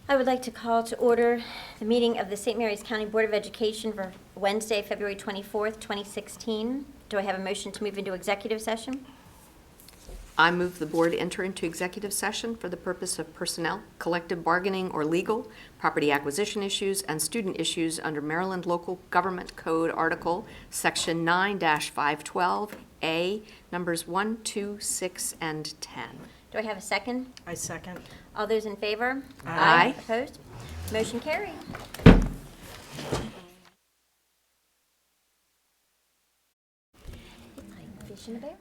I would like to call to order the meeting of the St. Mary's County Board of Education for Wednesday, February 24th, 2016. Do I have a motion to move into executive session? I move the board enter into executive session for the purpose of personnel, collective bargaining or legal, property acquisition issues, and student issues under Maryland Local Government Code Article Section 9-512A, numbers 1, 2, 6, and 10. Do I have a second? I second. All those in favor? Aye. Opposed? Motion carried. Like fish in a barrel.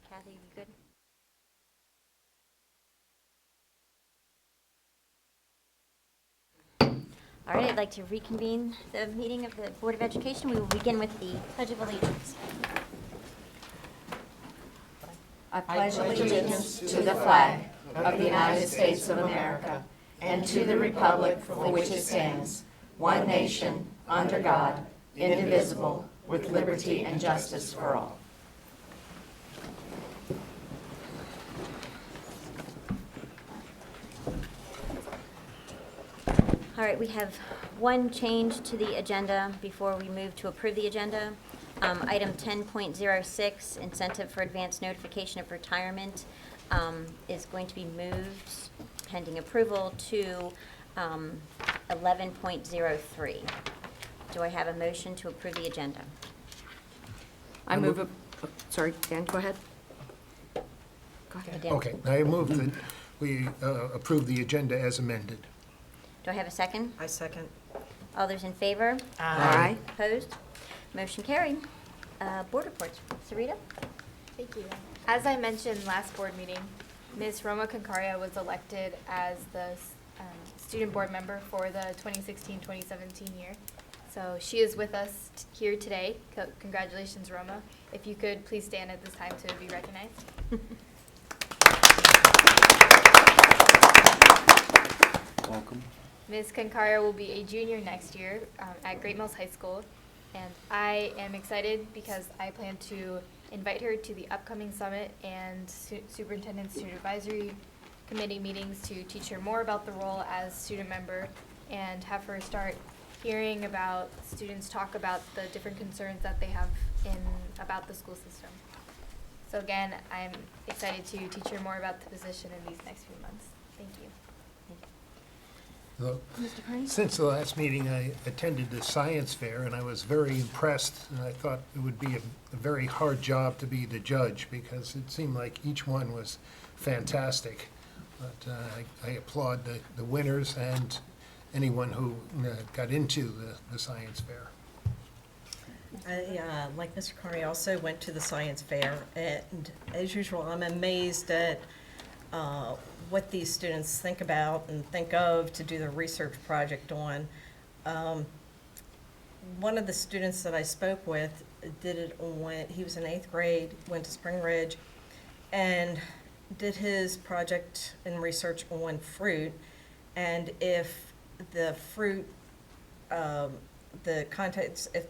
Kathy, you good? All right, I'd like to reconvene the meeting of the Board of Education. We will begin with the Pledge of Allegiance. I pledge allegiance to the flag of the United States of America and to the republic for which it stands, one nation, under God, indivisible, with liberty and justice for all. All right, we have one change to the agenda before we move to approve the agenda. Item 10.06, incentive for advance notification of retirement, is going to be moved pending approval to 11.03. Do I have a motion to approve the agenda? I move, sorry, Dan, go ahead. Go ahead. Dan? Okay, I move that we approve the agenda as amended. Do I have a second? I second. All those in favor? Aye. Opposed? Motion carried. Board reports. Sarita? Thank you. As I mentioned last board meeting, Ms. Roma Concaria was elected as the student board member for the 2016-2017 year. So she is with us here today. Congratulations, Roma. If you could please stand at this time to be recognized. Welcome. Ms. Concaria will be a junior next year at Great Mills High School, and I am excited because I plan to invite her to the upcoming summit and Superintendent Student Advisory Committee meetings to teach her more about the role as student member and have her start hearing about students talk about the different concerns that they have about the school system. So again, I'm excited to teach her more about the position in these next few months. Thank you. Well, Mr. Carney? since the last meeting, I attended the science fair, and I was very impressed, and I thought it would be a very hard job to be the judge, because it seemed like each one was fantastic. But I applaud the winners and anyone who got into the science fair. I, like Mr. Carney, also went to the science fair, and as usual, I'm amazed at what these students think about and think of to do their research project on. One of the students that I spoke with did it on, he was in 8th grade, went to Spring Ridge, and did his project and research on fruit, and if the fruit, if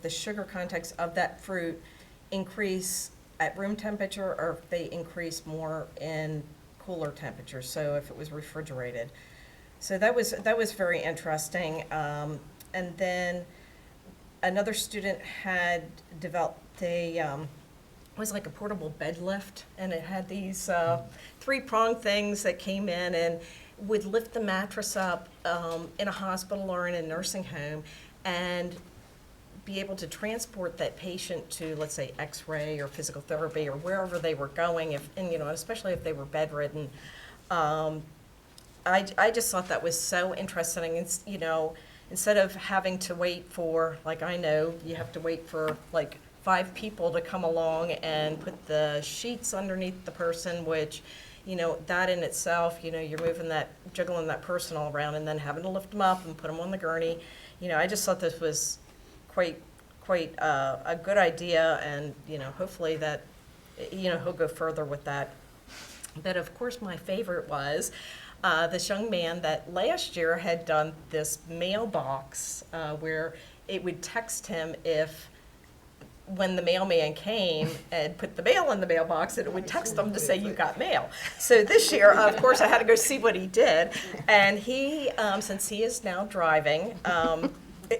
the sugar contents of that fruit increase at room temperature, or if they increase more in cooler temperatures, so if it was refrigerated. So that was very interesting. And then another student had developed it was like a portable bed lift, and it had these 3-prong things that came in and would lift the mattress up in a hospital or in a nursing home and be able to transport that patient to, let's say, X-ray or physical therapy or wherever they were going, especially if they were bedridden. I just thought that was so interesting. It's, instead of having to wait for, like, I know you have to wait for like 5 people to come along and put the sheets underneath the person, which that in itself, you're moving that, jiggling that person all around and then having to lift them up and put them on the gurney. I just thought this was quite a good idea, and, hopefully that, he'll go further with that. But of course, my favorite was this young man that last year had done this mailbox where it would text him when the mailman came and put the mail in the mailbox, and it would text them to say you got mail. So this year, of course, I had to go see what he did. And he, since he is now driving,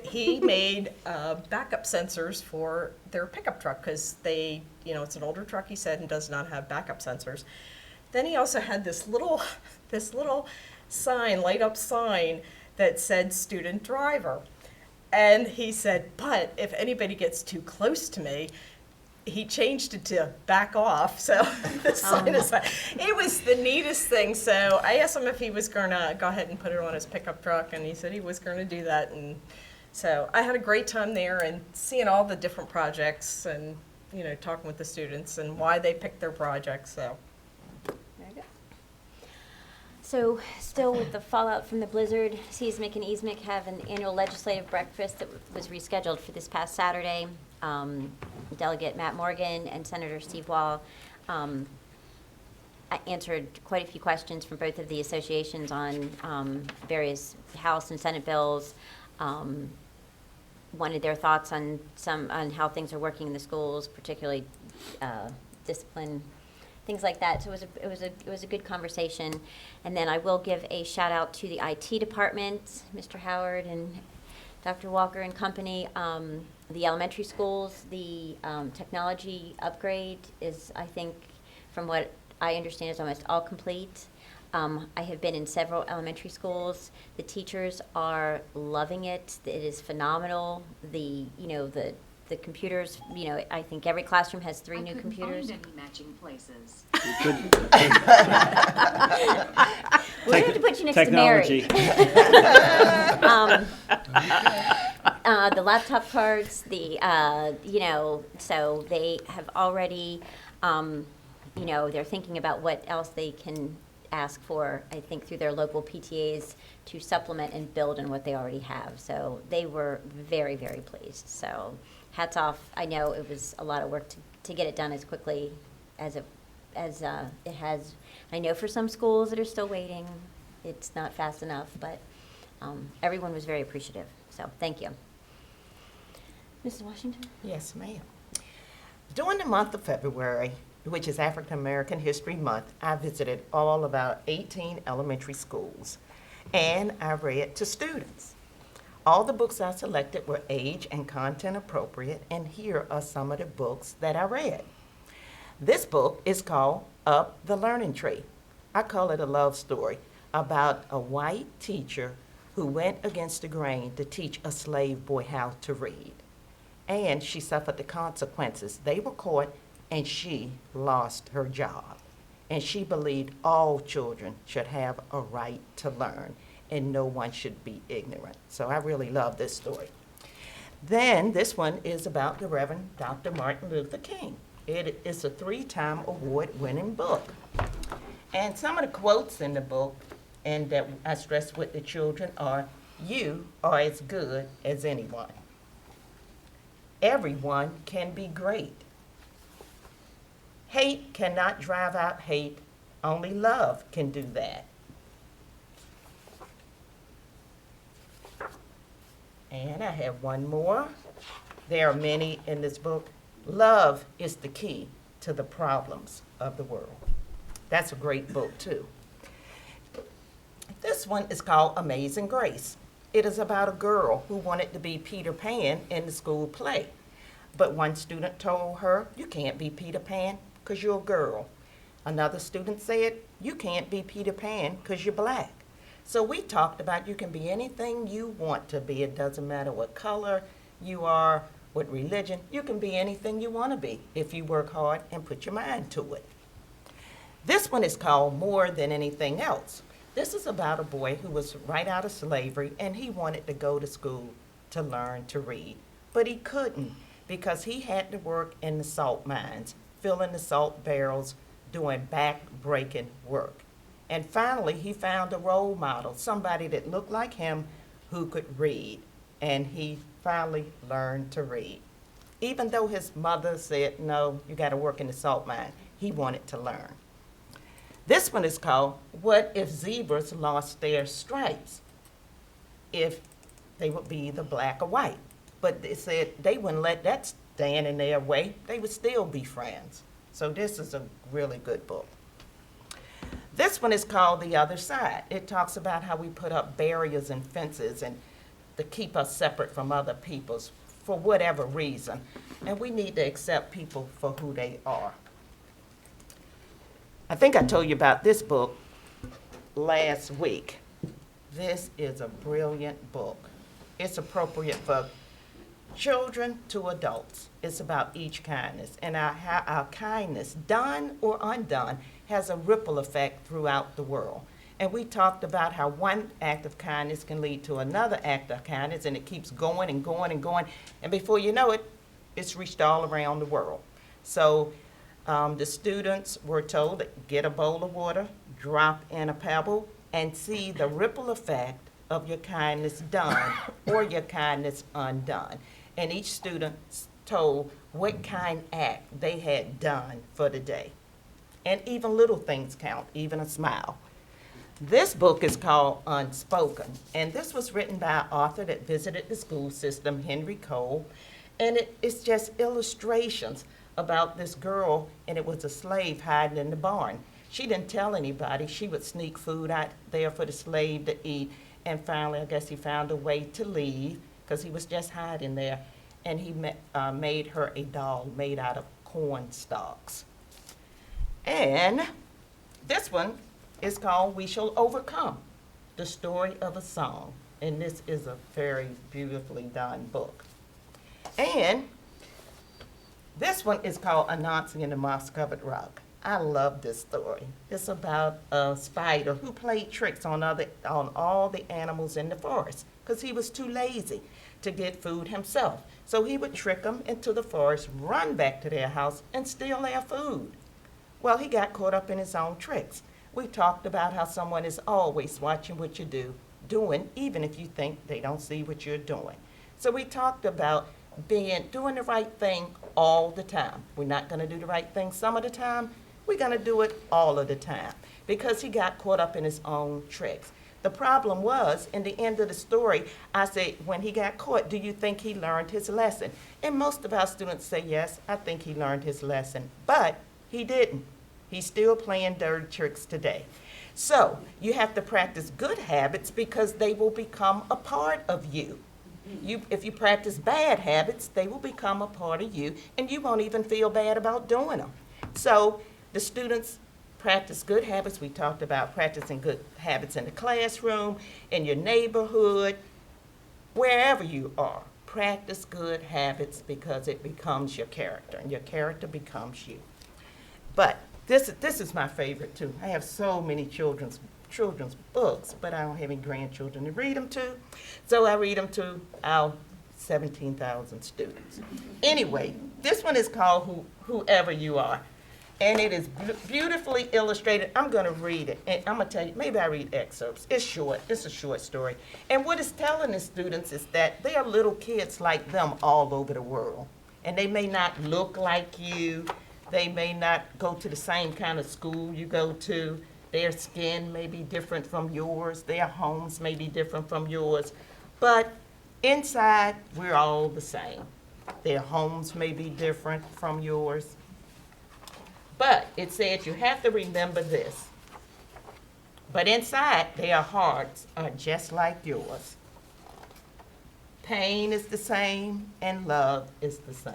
he made backup sensors for their pickup truck because it's an older truck, he said, and does not have backup sensors. Then he also had this little sign, light up sign that said student driver. And he said, but if anybody gets too close to me, he changed it to back off. So the sign is, it was the neatest thing. So I asked him if he was going to go ahead and put it on his pickup truck, and he said he was going to do that. And so I had a great time there and seeing all the different projects and, talking with the students and why they picked their projects. So. Very good. So, still with the fallout from the blizzard, Seismic and Easmic have an annual legislative breakfast that was rescheduled for this past Saturday. Delegate Matt Morgan and Senator Steve Wall answered quite a few questions from both of the associations on various House and Senate bills. Wanted their thoughts on how things are working in the schools, particularly discipline, things like that. So it was a good conversation. And then I will give a shout out to the IT department, Mr. Howard and Dr. Walker and company. The elementary schools, the technology upgrade is, I think, from what I understand, is almost all complete. I have been in several elementary schools. The teachers are loving it. It is phenomenal. The computers, I think every classroom has 3 new computers. I couldn't find any matching places. We're going to have to put you next to Mary. The laptop cards, so they have already, they're thinking about what else they can ask for, I think, through their local PTAs to supplement and build on what they already have. So they were very, very pleased. So hats off. I know it was a lot of work to get it done as quickly as it has. I know for some schools that are still waiting, it's not fast enough, but everyone was very appreciative. So thank you. Mrs. Washington? Yes, ma'am. During the month of February, which is African American History Month, I visited all about 18 elementary schools, and I read to students. All the books I selected were age and content appropriate, and here are some of the books that I read. This book is called Up the Learning Tree. I call it a love story about a white teacher who went against the grain to teach a slave boy how to read. And she suffered the consequences. They were caught, and she lost her job. And she believed all children should have a right to learn, and no one should be ignorant. So I really love this story. Then this one is about the Reverend Dr. Martin Luther King. It is a 3-time award-winning book. And some of the quotes in the book, and that I stress with the children, are, "You are as good as anyone. Everyone can be great. Hate cannot drive out hate. Only love can do that." And I have one more. There are many in this book. Love is the key to the problems of the world. That's a great book, too. This one is called Amazing Grace. It is about a girl who wanted to be Peter Pan in the school play. But one student told her, "You can't be Peter Pan because you're a girl." Another student said, "You can't be Peter Pan because you're black." So we talked about you can be anything you want to be. It doesn't matter what color you are, what religion. You can be anything you want to be if you work hard and put your mind to it. This one is called More Than Anything Else. This is about a boy who was right out of slavery, and he wanted to go to school to learn to read. But he couldn't because he had to work in the salt mines, filling the salt barrels, doing back-breaking work. And finally, he found a role model, somebody that looked like him who could read. And he finally learned to read. Even though his mother said, no, you got to work in the salt mine, he wanted to learn. This one is called, What If Zebras Lost Their Stripes? If they would be either black or white. But they said they wouldn't let that stand in their way. They would still be friends. So this is a really good book. This one is called The Other Side. It talks about how we put up barriers and fences and to keep us separate from other peoples for whatever reason. And we need to accept people for who they are. I think I told you about this book last week. This is a brilliant book. It's appropriate for children to adults. It's about each kindness. And how our kindness, done or undone, has a ripple effect throughout the world. And we talked about how one act of kindness can lead to another act of kindness, and it keeps going and going and going. And before you know it, it's reached all around the world. So the students were told to get a bowl of water, drop in a pebble, and see the ripple effect of your kindness done or your kindness undone. And each student told what kind act they had done for the day. And even little things count, even a smile. This book is called Unspoken, and this was written by an author that visited the school system, Henry Cole, and it's just illustrations about this girl, and it was a slave hiding in the barn. She didn't tell anybody. She would sneak food out there for the slave to eat, and finally, I guess he found a way to leave because he was just hiding there, and he made her a doll made out of corn stalks. And this one is called We Shall Overcome, the story of a song. And this is a very beautifully done book. And this one is called Anansi and the Moss-Covered Rock. I love this story. It's about a spider who played tricks on all the animals in the forest because he was too lazy to get food himself. So he would trick them into the forest, run back to their house, and steal their food. Well, he got caught up in his own tricks. We talked about how someone is always watching what you doing, even if you think they don't see what you're doing. So we talked about doing the right thing all the time. We're not going to do the right thing some of the time. We're going to do it all of the time because he got caught up in his own tricks. The problem was, in the end of the story, I said, when he got caught, do you think he learned his lesson? And most of our students say, yes, I think he learned his lesson. But he didn't. He's still playing dirty tricks today. So you have to practice good habits because they will become a part of you. If you practice bad habits, they will become a part of you, and you won't even feel bad about doing them. So the students practice good habits. We talked about practicing good habits in the classroom, in your neighborhood, wherever you are. Practice good habits because it becomes your character, and your character becomes you. But this is my favorite too. I have so many children's books, but I don't have any grandchildren to read them to. So I read them to our 17,000 students. Anyway, this one is called Whoever You Are. And it is beautifully illustrated. I'm going to read it. And I'm going to tell you, maybe I read excerpts. It's short. It's a short story. And what it's telling the students is that there are little kids like them all over the world. And they may not look like you. They may not go to the same kind of school you go to. Their skin may be different from yours. Their homes may be different from yours. But inside, we're all the same. Their homes may be different from yours. But it says you have to remember this. But inside, their hearts are just like yours. Pain is the same and love is the same.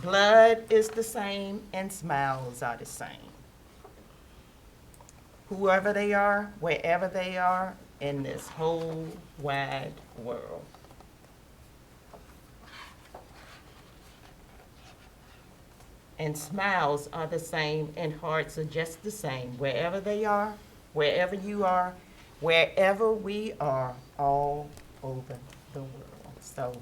Blood is the same and smiles are the same. Whoever they are, wherever they are in this whole wide world. And smiles are the same and hearts are just the same. Wherever they are, wherever you are, wherever we are, all over the world. So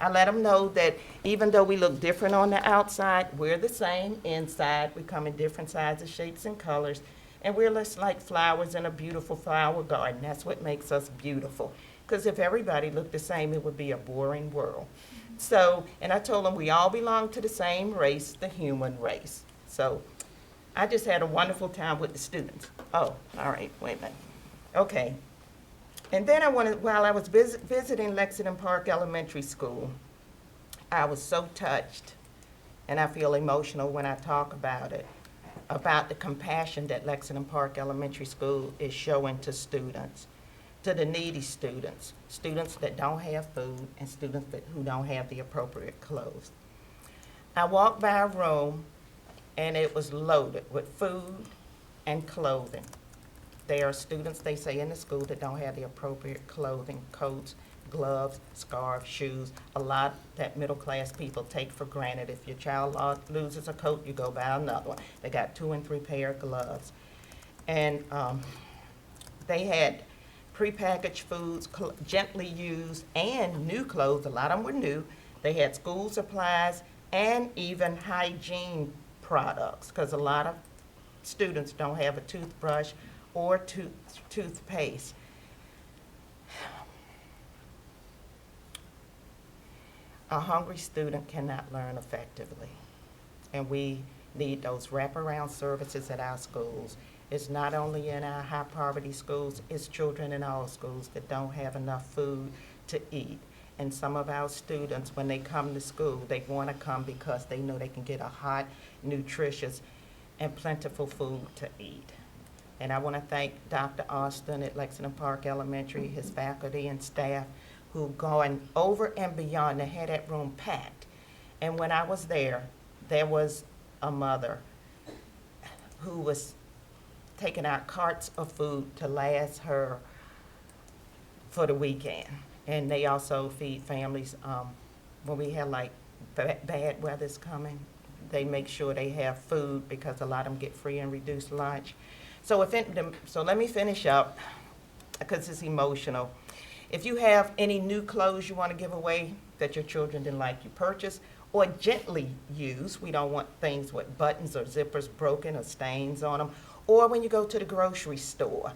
I let them know that even though we look different on the outside, we're the same inside. We come in different sizes, shapes, and colors. And we're just like flowers in a beautiful flower garden. That's what makes us beautiful. Because if everybody looked the same, it would be a boring world. So, and I told them we all belong to the same race, the human race. So I just had a wonderful time with the students. Oh, all right, wait a minute. Okay. And then while I was visiting Lexington Park Elementary School, I was so touched, and I feel emotional when I talk about it, about the compassion that Lexington Park Elementary School is showing to students, to the needy students, students that don't have food, and students who don't have the appropriate clothes. I walked by a room, and it was loaded with food and clothing. There are students, they say, in the school that don't have the appropriate clothing, coats, gloves, scarves, shoes, a lot that middle-class people take for granted. If your child loses a coat, you go buy another one. They got 2 and 3 pair of gloves. And they had prepackaged foods, gently used, and new clothes. A lot of them were new. They had school supplies and even hygiene products, because a lot of students don't have a toothbrush or toothpaste. A hungry student cannot learn effectively, and we need those wraparound services at our schools. It's not only in our high poverty schools, it's children in all schools that don't have enough food to eat. And some of our students, when they come to school, they want to come because they know they can get a hot, nutritious, and plentiful food to eat. And I want to thank Dr. Austin at Lexington Park Elementary, his faculty and staff, who going over and beyond. They had that room packed. And when I was there was a mother who was taking out carts of food to last her for the weekend. And they also feed families when we have like bad weather's coming. They make sure they have food because a lot of them get free and reduced lunch. So let me finish up because it's emotional. If you have any new clothes you want to give away that your children didn't like you purchase, or gently use, we don't want things with buttons or zippers broken or stains on them, or when you go to the grocery store,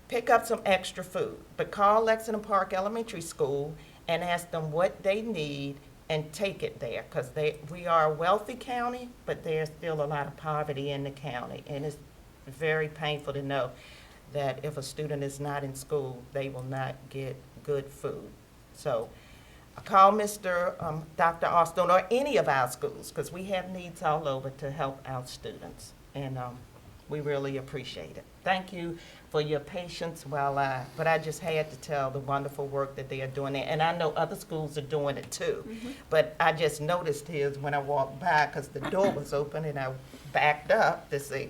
pick up some extra food, but call Lexington Park Elementary School and ask them what they need and take it there, because we are a wealthy county, but there's still a lot of poverty in the county, and it's very painful to know that if a student is not in school, they will not get good food. So call Dr. Austin or any of our schools, because we have needs all over to help our students, and we really appreciate it. Thank you for your patience but I just had to tell the wonderful work that they are doing there. And I know other schools are doing it too. Mm-hmm. But I just noticed his when I walked by, because the door was open and I backed up to say,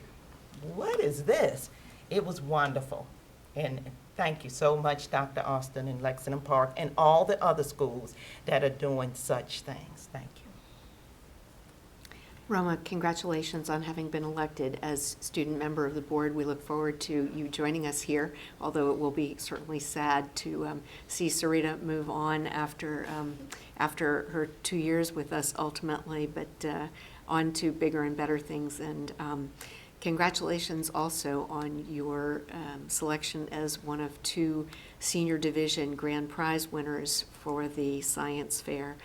what is this? It was wonderful. And thank you so much, Dr. Austin and Lexington Park and all the other schools that are doing such things. Thank you. Roma, congratulations on having been elected as student member of the board. We look forward to you joining us here, although it will be certainly sad to see Sarita move on after her 2 years with us ultimately, but on to bigger and better things. And congratulations also on your selection as one of 2 senior division grand prize winners for the science fair.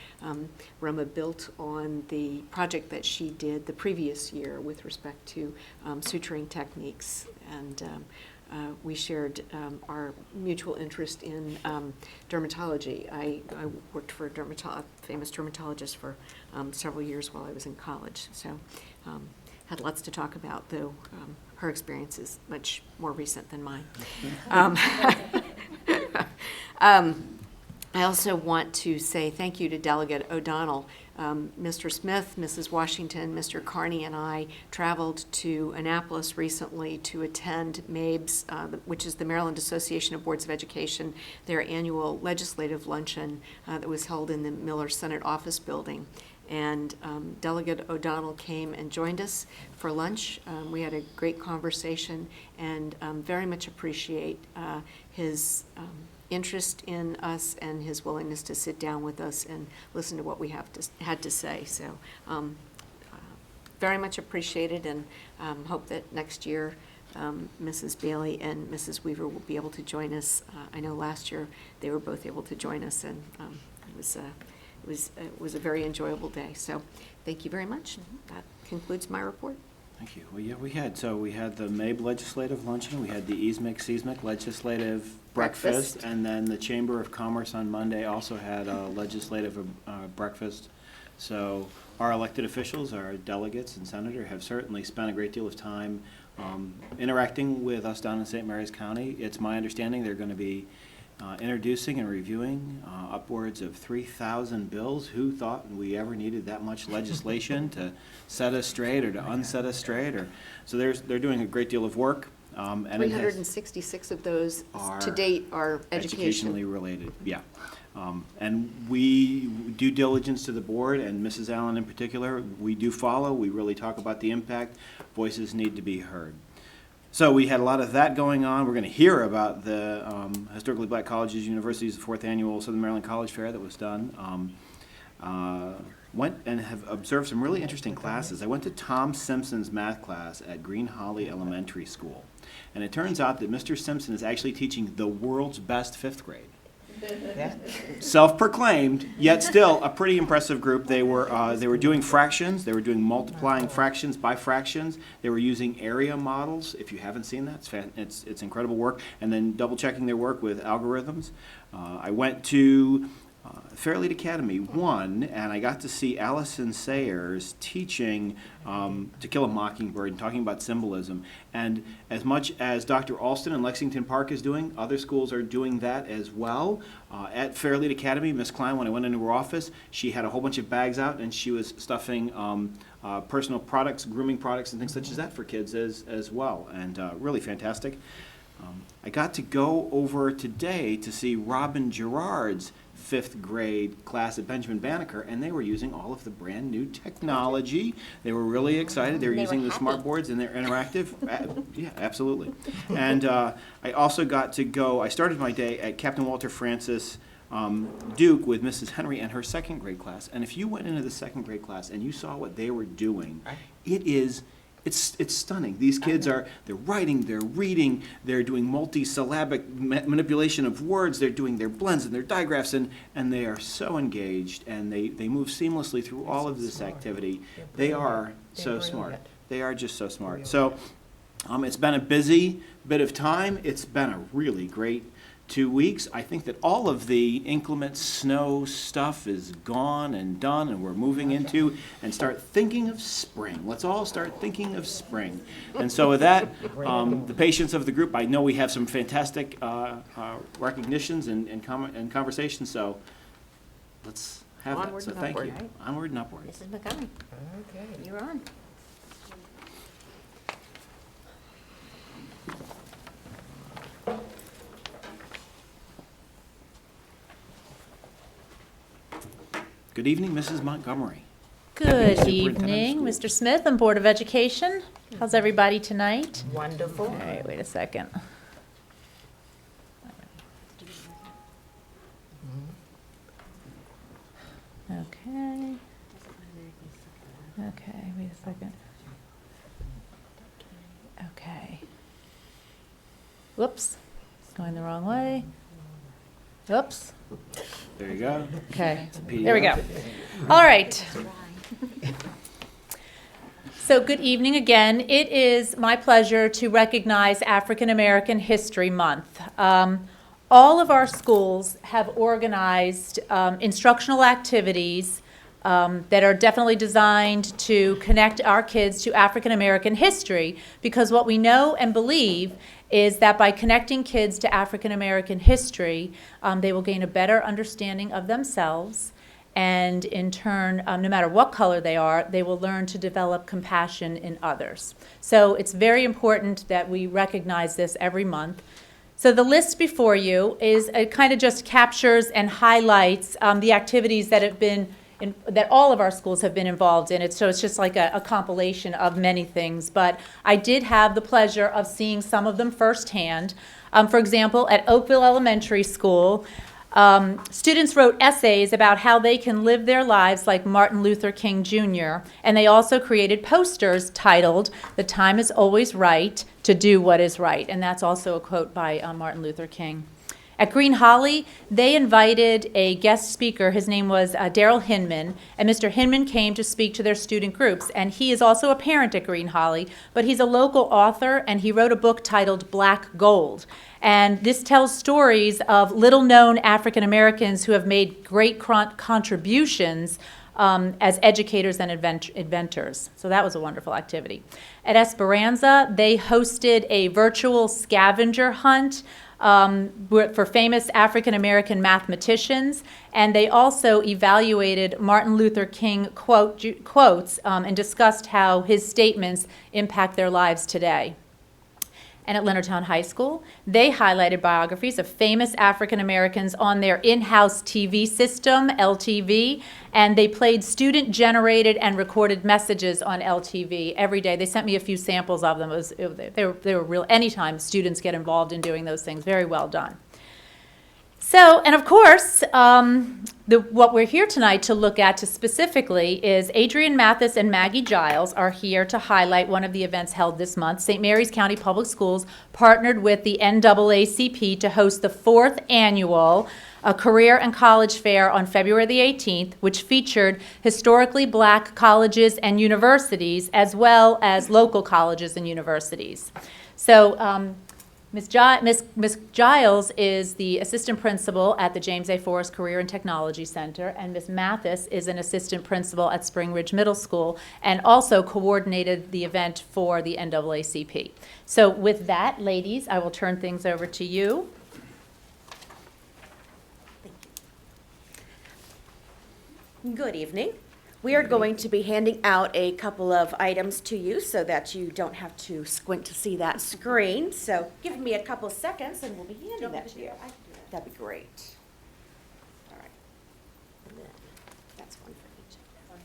Roma built on the project that she did the previous year with respect to suturing techniques, and we shared our mutual interest in dermatology. I worked for a famous dermatologist for several years while I was in college, so had lots to talk about, though her experience is much more recent than mine. I also want to say thank you to Delegate O'Donnell. Mr. Smith, Mrs. Washington, Mr. Carney, and I traveled to Annapolis recently to attend MABES, which is the Maryland Association of Boards of Education, their annual legislative luncheon that was held in the Miller Senate Office Building. And Delegate O'Donnell came and joined us for lunch. We had a great conversation and very much appreciate his interest in us and his willingness to sit down with us and listen to what we had to say. So very much appreciated, and hope that next year Mrs. Bailey and Mrs. Weaver will be able to join us. I know last year they were both able to join us, and it was a very enjoyable day. So thank you very much. That concludes my report. Thank you. Well, yeah, we had the MABE legislative luncheon, we had the EASMIC legislative breakfast, and then the Chamber of Commerce on Monday also had a legislative breakfast. So our elected officials, our delegates and senator have certainly spent a great deal of time interacting with us down in St. Mary's County. It's my understanding they're going to be introducing and reviewing upwards of 3,000 bills. Who thought we ever needed that much legislation to set us straight or to unset us straight? So they're doing a great deal of work. And 366 of those to date are educationally related, yeah. And we due diligence to the board, and Mrs. Allen in particular, we do follow. We really talk about the impact. Voices need to be heard. So we had a lot of that going on. We're going to hear about the Historically Black Colleges, Universities, the 4th Annual Southern Maryland College Fair that was done. Went and have observed some really interesting classes. I went to Tom Simpson's math class at Green Holly Elementary School. And it turns out that Mr. Simpson is actually teaching the world's best 5th grade. Self-proclaimed, yet still a pretty impressive group. They were doing fractions. They were doing multiplying fractions by fractions. They were using area models. If you haven't seen that, it's incredible work. And then double-checking their work with algorithms. I went to Fairleigh Academy 1, and I got to see Allison Sayers teaching To Kill a Mockingbird and talking about symbolism. And as much as Dr. Alston in Lexington Park is doing, other schools are doing that as well. At Fairleigh Academy, Miss Klein, when I went into her office, she had a whole bunch of bags out, and she was stuffing personal products, grooming products, and things such as that for kids as well. And really fantastic. I got to go over today to see Robin Gerard's 5th grade class at Benjamin Banneker, and they were using all of the brand new technology. They were really excited. They were using the smart boards, and they're interactive. Yeah, absolutely. And I also got to go, I started my day at Captain Walter Francis Duke with Mrs. Henry and her 2nd grade class. And if you went into the 2nd grade class and you saw what they were doing, it's stunning. These kids they're writing, they're reading, they're doing multi-syllabic manipulation of words, they're doing their blends and their digraphs, and they are so engaged, and they move seamlessly through all of this activity. They are so smart. They are just so smart. So it's been a busy bit of time. It's been a really great 2 weeks. I think that all of the inclement snow stuff is gone and done, and we're moving into and start thinking of spring. Let's all start thinking of spring. And so with that, the patience of the group, I know we have some fantastic recognitions and conversations, so let's have Onward that. So and thank upward. you. Right. Onward and upward. Mrs. McCollum, Okay. you're on. Good evening, Mrs. Montgomery. Good Deputy evening, Superintendent of Mr. Schools. Smith and Board of Education. How's everybody tonight? Wonderful. All right, wait a second. Okay. Okay, wait a second. Okay. Whoops, going the wrong way. Whoops, There you go. okay, PDF. there we go. All right. So good evening again. It is my pleasure to recognize African American History Month. All of our schools have organized instructional activities that are definitely designed to connect our kids to African American history, because what we know and believe is that by connecting kids to African American history, they will gain a better understanding of themselves, and in turn, no matter what color they are, they will learn to develop compassion in others. So it's very important that we recognize this every month. So the list before you is, it kind of just captures and highlights the activities that have been that all of our schools have been involved in it. So it's just like a compilation of many things. But I did have the pleasure of seeing some of them firsthand. For example, at Oakville Elementary School, students wrote essays about how they can live their lives like Martin Luther King Jr., and they also created posters titled, "The time is always right to do what is right," and that's also a quote by Martin Luther King. At Green Holly, they invited a guest speaker. His name was Daryl Hinman, and Mr. Hinman came to speak to their student groups. And he is also a parent at Green Holly, but he's a local author, and he wrote a book titled Black Gold. And this tells stories of little-known African Americans who have made great contributions as educators and inventors. So that was a wonderful activity. At Esperanza, they hosted a virtual scavenger hunt for famous African American mathematicians, and they also evaluated Martin Luther King quotes and discussed how his statements impact their lives today. And at Leonardtown High School, they highlighted biographies of famous African Americans on their in-house TV system, LTV, and they played student-generated and recorded messages on LTV every day. They sent me a few samples of them. They were real. Anytime students get involved in doing those things, very well done. So, and of course, what we're here tonight to look at specifically is Adrian Mathis and Maggie Giles are here to highlight one of the events held this month. St. Mary's County Public Schools partnered with the NAACP to host the 4th annual Career and College Fair on February the 18th, which featured historically black colleges and universities as well as local colleges and universities. So, Ms. Giles is the assistant principal at the James A. Forrest Career and Technology Center, and Ms. Mathis is an assistant principal at Spring Ridge Middle School and also coordinated the event for the NAACP. So with that, ladies, I will turn things over to you. Good evening. We are going to be handing out a couple of items to you so that you don't have to squint to see that screen. So give me a couple seconds and we'll be handing that to you. That'd be great. All right. And then that's one for each of them.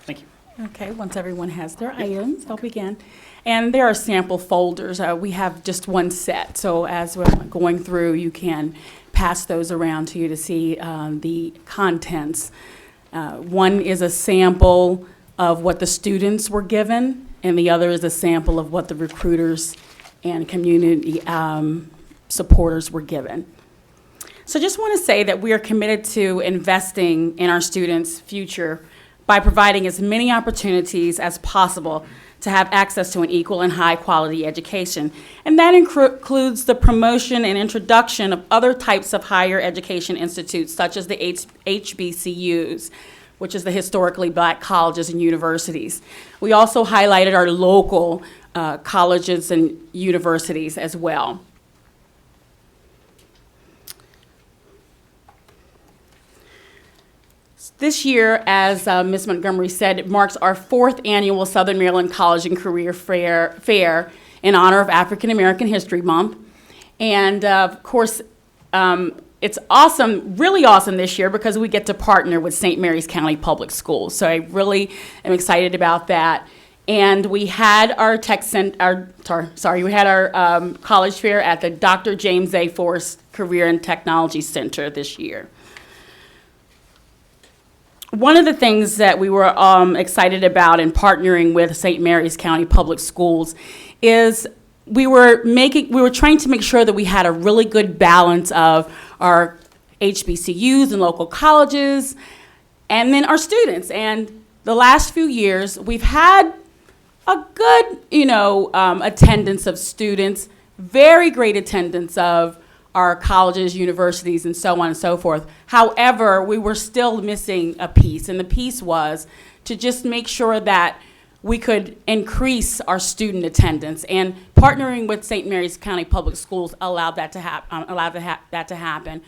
Thank you. Okay, once everyone has their items, I'll begin. And there are sample folders. We have just one set, so as we're going through, you can pass those around to you to see the contents. One is a sample of what the students were given, and the other is a sample of what the recruiters and community supporters were given. So just want to say that we are committed to investing in our students' future by providing as many opportunities as possible to have access to an equal and high-quality education. And that includes the promotion and introduction of other types of higher education institutes, such as the HBCUs, which is the historically black colleges and universities. We also highlighted our local colleges and universities as well. This year, as Ms. Montgomery said, it marks our 4th annual Southern Maryland College and Career Fair in honor of African American History Month. And of course, it's awesome, really awesome this year because we get to partner with St. Mary's County Public Schools. So I really am excited about that. And we had our college fair at the Dr. James A. Forrest Career and Technology Center this year. One of the things that we were excited about in partnering with St. Mary's County Public Schools is we were trying to make sure that we had a really good balance of our HBCUs and local colleges, and then our students. And the last few years, we've had a good, attendance of students, very great attendance of our colleges, universities, and so on and so forth. However, we were still missing a piece, and the piece was to just make sure that we could increase our student attendance. And partnering with St. Mary's County Public Schools allowed that to happen.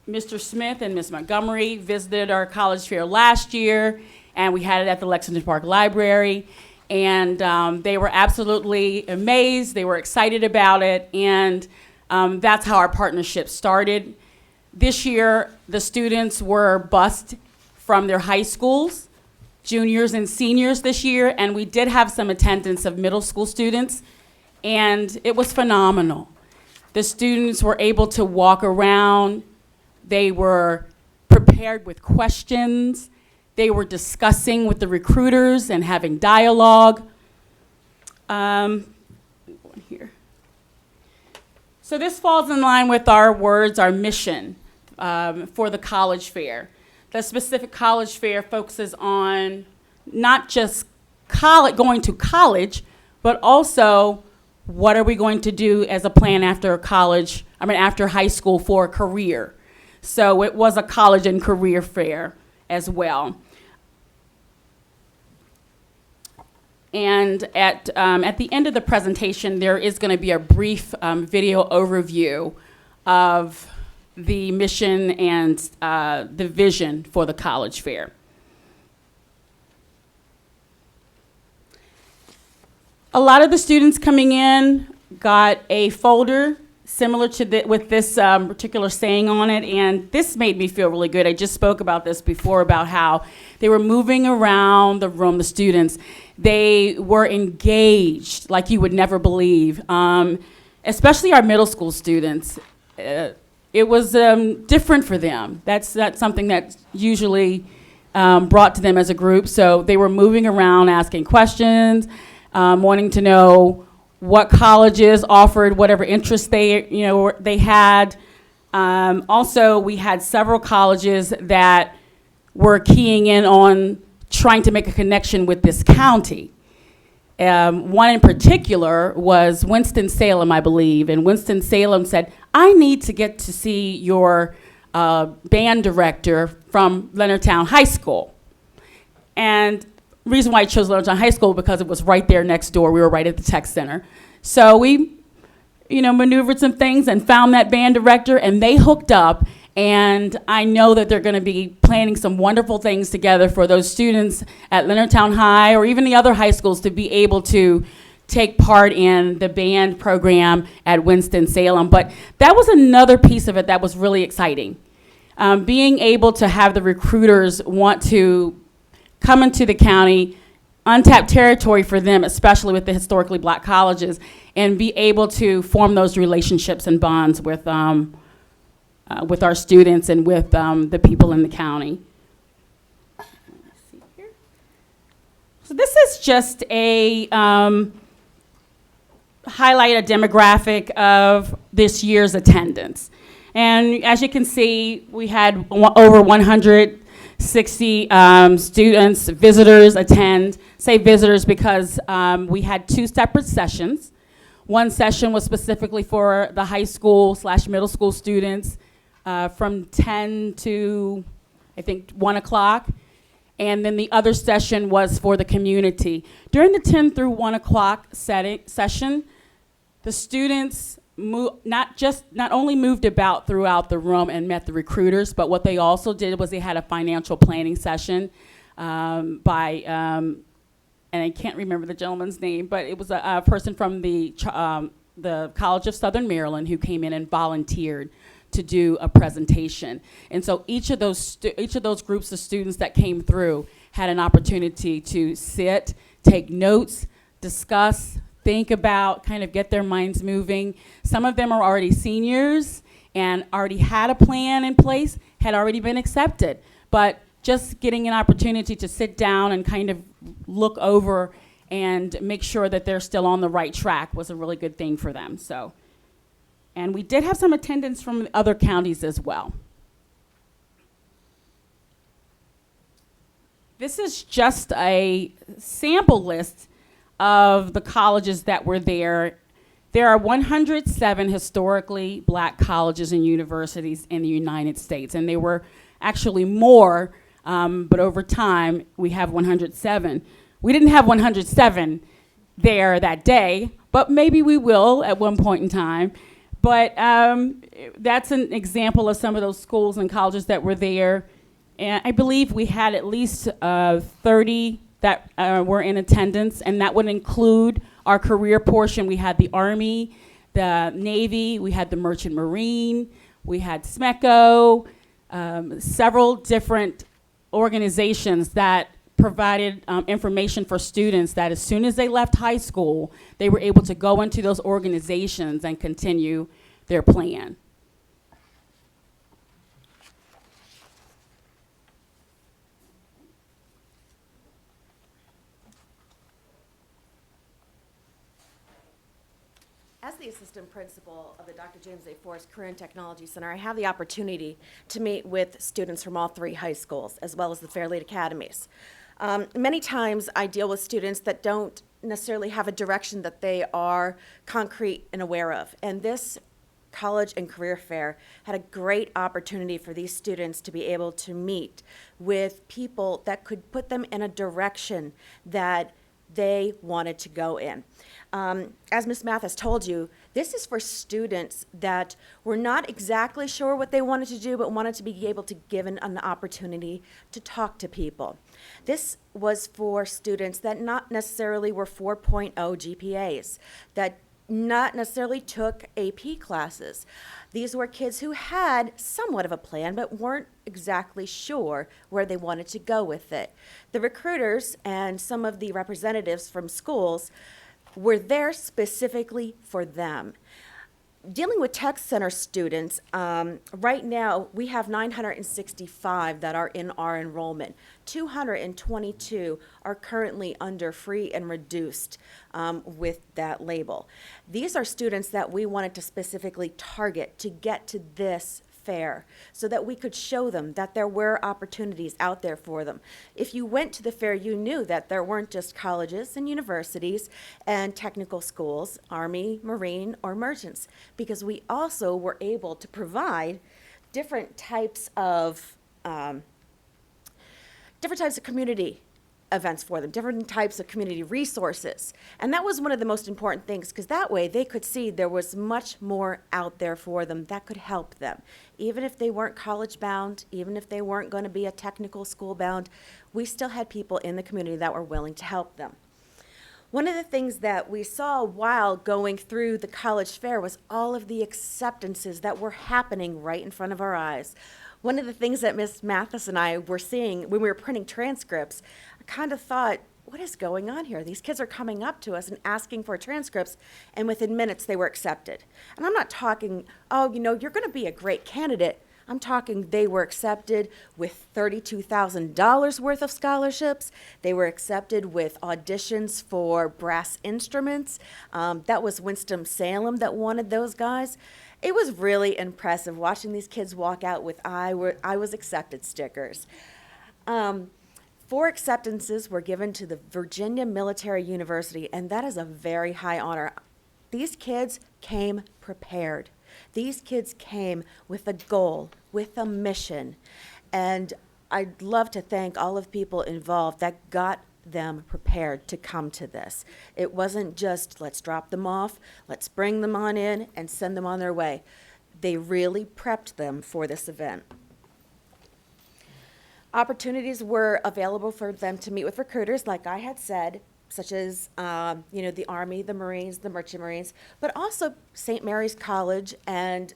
Mr. Smith and Ms. Montgomery visited our college fair last year, and we had it at the Lexington Park Library. And they were absolutely amazed. They were excited about it, and that's how our partnership started. This year, the students were bused from their high schools, juniors and seniors this year, and we did have some attendance of middle school students, and it was phenomenal. The students were able to walk around. They were prepared with questions. They were discussing with the recruiters and having dialogue. Here. So this falls in line with our words, our mission for the college fair. The specific college fair focuses on not just going to college, but also what are we going to do as a plan after after high school for a career. So it was a college and career fair as well. And at the end of the presentation, there is going to be a brief video overview of the mission and the vision for the college fair. A lot of the students coming in got a folder similar to with this particular saying on it, and this made me feel really good. I just spoke about this before, about how they were moving around the room, the students. They were engaged like you would never believe, especially our middle school students. It was different for them. That's something that's usually brought to them as a group. So they were moving around, asking questions, wanting to know what colleges offered whatever interest they had. Also, we had several colleges that were keying in on trying to make a connection with this county. One in particular was Winston-Salem, I believe, and Winston-Salem said, I need to get to see your band director from Leonardtown High School. And the reason why I chose Leonardtown High School because it was right there next door. We were right at the tech center. So we, maneuvered some things and found that band director, and they hooked up. And I know that they're going to be planning some wonderful things together for those students at Leonardtown High or even the other high schools to be able to take part in the band program at Winston-Salem. But that was another piece of it that was really exciting. Being able to have the recruiters want to come into the county, untapped territory for them, especially with the historically black colleges, and be able to form those relationships and bonds with our students and with the people in the county. So this is just a highlight, a demographic of this year's attendance. And as you can see, we had over 160 students, visitors attend. Say visitors because we had 2 separate sessions. One session was specifically for the high school / middle school students from 10 to, I think, 1 o'clock. And then the other session was for the community. During the 10 through 1 o'clock session, the students not only moved about throughout the room and met the recruiters, but what they also did was they had a financial planning session by, and I can't remember the gentleman's name, but it was a person from the College of Southern Maryland who came in and volunteered to do a presentation. And so each of those groups of students that came through had an opportunity to sit, take notes, discuss, think about, kind of get their minds moving. Some of them are already seniors and already had a plan in place, had already been accepted. But just getting an opportunity to sit down and kind of look over and make sure that they're still on the right track was a really good thing for them. So, and we did have some attendance from other counties as well. This is just a sample list of the colleges that were there. There are 107 historically black colleges and universities in the United States, and there were actually more, but over time we have 107. We didn't have 107 there that day, but maybe we will at one point in time. But that's an example of some of those schools and colleges that were there. And I believe we had at least 30 that were in attendance, and that would include our career portion. We had the Army, the Navy, we had the Merchant Marine, we had SMECO, several different organizations that provided information for students that as soon as they left high school, they were able to go into those organizations and continue their plan. As the assistant principal of the Dr. James A. Forrest Career and Technology Center, I have the opportunity to meet with students from all 3 high schools, as well as the Fairleigh Academies. Many times I deal with students that don't necessarily have a direction that they are concrete and aware of. And this college and career fair had a great opportunity for these students to be able to meet with people that could put them in a direction that they wanted to go in. As Ms. Mathis told you, this is for students that were not exactly sure what they wanted to do, but wanted to be able to give an opportunity to talk to people. This was for students that not necessarily were 4.0 GPAs, that not necessarily took AP classes. These were kids who had somewhat of a plan, but weren't exactly sure where they wanted to go with it. The recruiters and some of the representatives from schools were there specifically for them. Dealing with tech center students, right now we have 965 that are in our enrollment. 222 are currently under free and reduced with that label. These are students that we wanted to specifically target to get to this fair so that we could show them that there were opportunities out there for them. If you went to the fair, you knew that there weren't just colleges and universities and technical schools, Army, Marine, or merchants, because we also were able to provide different types of community events for them, different types of community resources. And that was one of the most important things, because that way they could see there was much more out there for them that could help them. Even if they weren't college bound, even if they weren't going to be a technical school bound, we still had people in the community that were willing to help them. One of the things that we saw while going through the college fair was all of the acceptances that were happening right in front of our eyes. One of the things that Ms. Mathis and I were seeing when we were printing transcripts, I kind of thought, what is going on here? These kids are coming up to us and asking for transcripts, and within minutes they were accepted. And I'm not talking, oh, you know, you're going to be a great candidate. I'm talking they were accepted with $32,000 worth of scholarships. They were accepted with auditions for brass instruments. That was Winston-Salem that wanted those guys. It was really impressive watching these kids walk out with I was accepted stickers. 4 acceptances were given to the Virginia Military University, and that is a very high honor. These kids came prepared. These kids came with a goal, with a mission, and I'd love to thank all of the people involved that got them prepared to come to this. It wasn't just, let's drop them off, let's bring them on in and send them on their way. They really prepped them for this event. Opportunities were available for them to meet with recruiters, like I had said, such as the Army, the Marines, the Merchant Marines, but also St. Mary's College and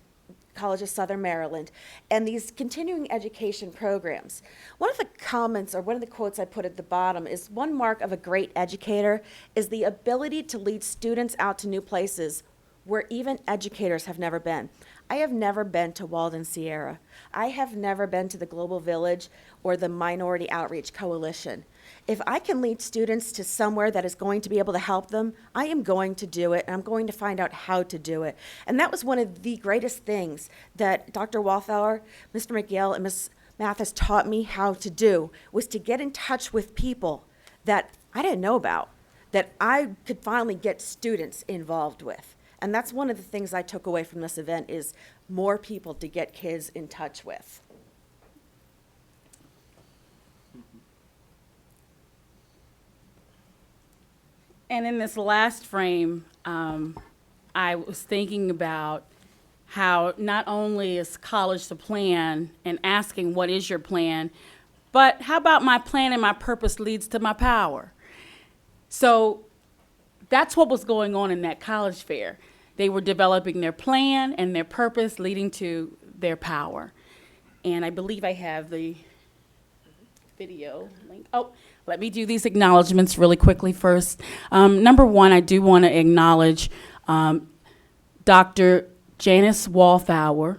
College of Southern Maryland, and these continuing education programs. One of the comments, or one of the quotes I put at the bottom, is one mark of a great educator is the ability to lead students out to new places where even educators have never been. I have never been to Walden Sierra. I have never been to the Global Village or the Minority Outreach Coalition. If I can lead students to somewhere that is going to be able to help them, I am going to do it, and I'm going to find out how to do it. And that was one of the greatest things that Dr. Walthour, Mr. McGill, and Ms. Mathis taught me how to do, was to get in touch with people that I didn't know about, that I could finally get students involved with. And that's one of the things I took away from this event, is more people to get kids in touch with. And in this last frame, I was thinking about how not only is college the plan and asking what is your plan, but how about my plan and my purpose leads to my power? So that's what was going on in that college fair. They were developing their plan and their purpose leading to their power. And I believe I have the video link. Oh, let me do these acknowledgments really quickly first. Number one, I do want to acknowledge Dr. Janice Walthour,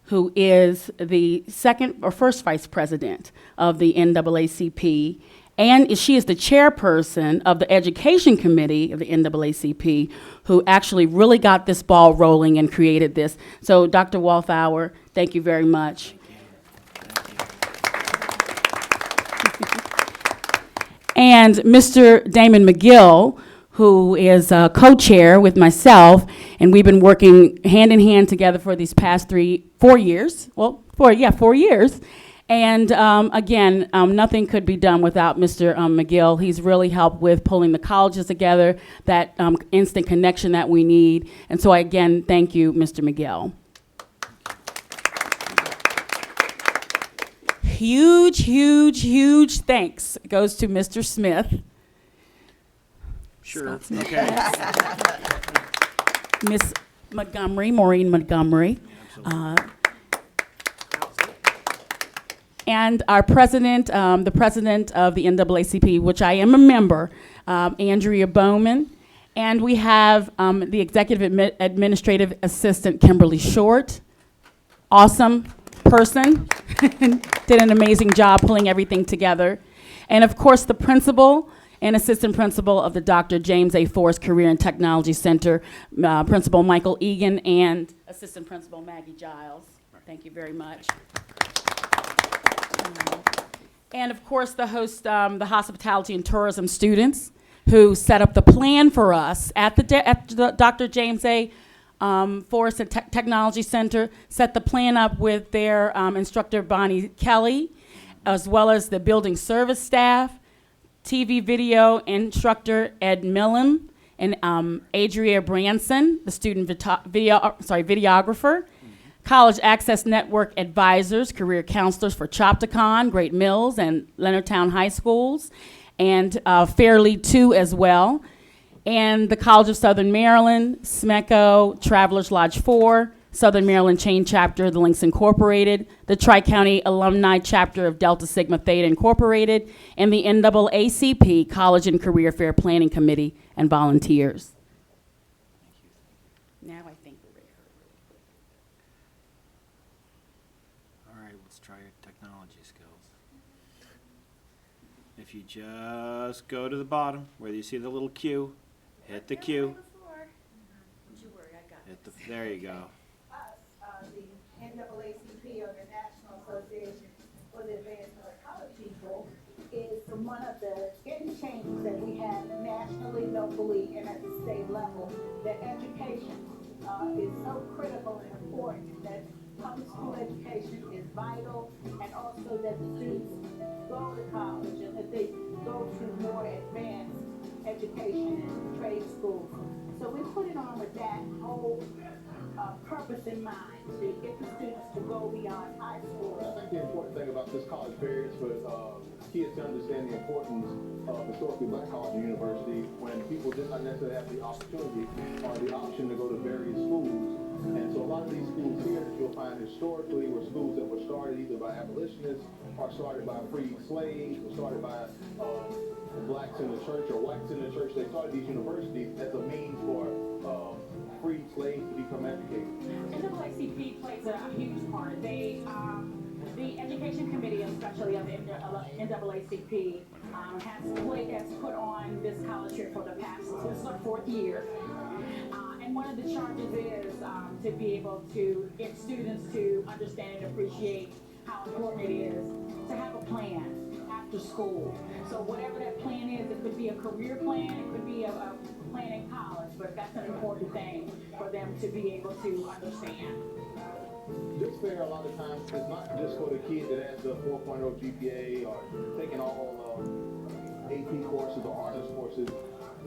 who is the second or first vice president of the NAACP, and she is the chairperson of the education committee of the NAACP, who actually really got this ball rolling and created this. So Dr. Walthour, thank you very much. And Mr. Damon McGill, who is co-chair with myself, and we've been working hand in hand together for these past 4 years. Well, 4 years. And again, nothing could be done without Mr. McGill. He's really helped with pulling the colleges together, that instant connection that we need. And so again, thank you, Mr. McGill. Huge, huge, huge thanks goes to Mr. Smith. Sure. Okay. Miss Montgomery, Maureen Montgomery. And our president, the president of the NAACP, which I am a member, Andrea Bowman. And we have the executive administrative assistant, Kimberly Short. Awesome person. Did an amazing job pulling everything together. And of course, the principal and assistant principal of the Dr. James A. Forrest Career and Technology Center, Principal Michael Egan, and Assistant Principal Maggie Giles. Thank you very much. And of course, the host, the hospitality and tourism students who set up the plan for us at the Dr. James A. Forrest and Technology Center, set the plan up with their instructor, Bonnie Kelly, as well as the building service staff, TV video instructor, Ed Millen, and Adria Branson, the student videographer, College Access Network advisors, career counselors for Chopticon, Great Mills, and Leonardtown High Schools, and Fairleigh 2 as well, and the College of Southern Maryland, SMECO, Travelers Lodge 4, Southern Maryland Chain Chapter, the Links Incorporated, the Tri-County Alumni Chapter of Delta Sigma Theta Incorporated, and the NAACP College and Career Fair Planning Committee and volunteers. Now I think we're ready. All right, let's try your technology skills. If you just go to the bottom where you see the little Q, hit the Q. There you go. The NAACP, or the National Association for the Advancement of Colored People, is one of the interchanges that we have nationally, locally, and at the state level. That education is so critical and important, that public school education is vital, and also that the students go to college and that they go to more advanced education and trade schools. So we put it on with that whole purpose in mind, to get the students to go beyond high school. I think the important thing about this college fair is for kids to understand the importance of historically black college and university, when people did not necessarily have the opportunity or the option to go to various schools. And so a lot of these schools here that you'll find historically were schools that were started either by abolitionists or started by freed slaves or started by blacks in the church or whites in the church. They started these universities as a means for freed slaves to become educated. NAACP plays a huge part. They, the education committee, especially of the NAACP, has put on this college here for the past, this is our 4th year. And one of the charges is to be able to get students to understand and appreciate how important it is to have a plan after school. So whatever that plan is, it could be a career plan, it could be a plan in college, but that's an important thing for them to be able to understand. This fair, a lot of times, is not just for the kid that has the 4.0 GPA or taking all AP courses or honors courses.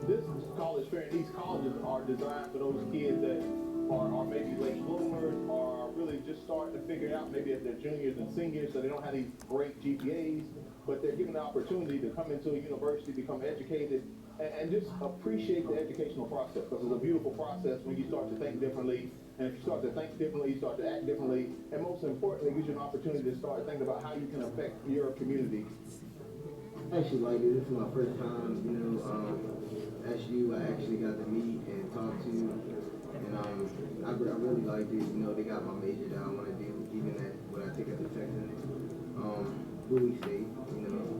this college fair and these colleges are designed for those kids that are maybe late bloomers or really just starting to figure it out, maybe as they're juniors and seniors, so they don't have these great GPAs, but they're given the opportunity to come into a university, become educated, and just appreciate the educational process, because it's a beautiful process when you start to think differently. And if you start to think differently, you start to act differently, and most importantly, it gives you an opportunity to start thinking about how you can affect your community. Actually, like it. This is my first time, SU. I actually got to meet and talk to, and I really liked it. They got my major that I want to do, even at what I take at the Texans. Bowie State,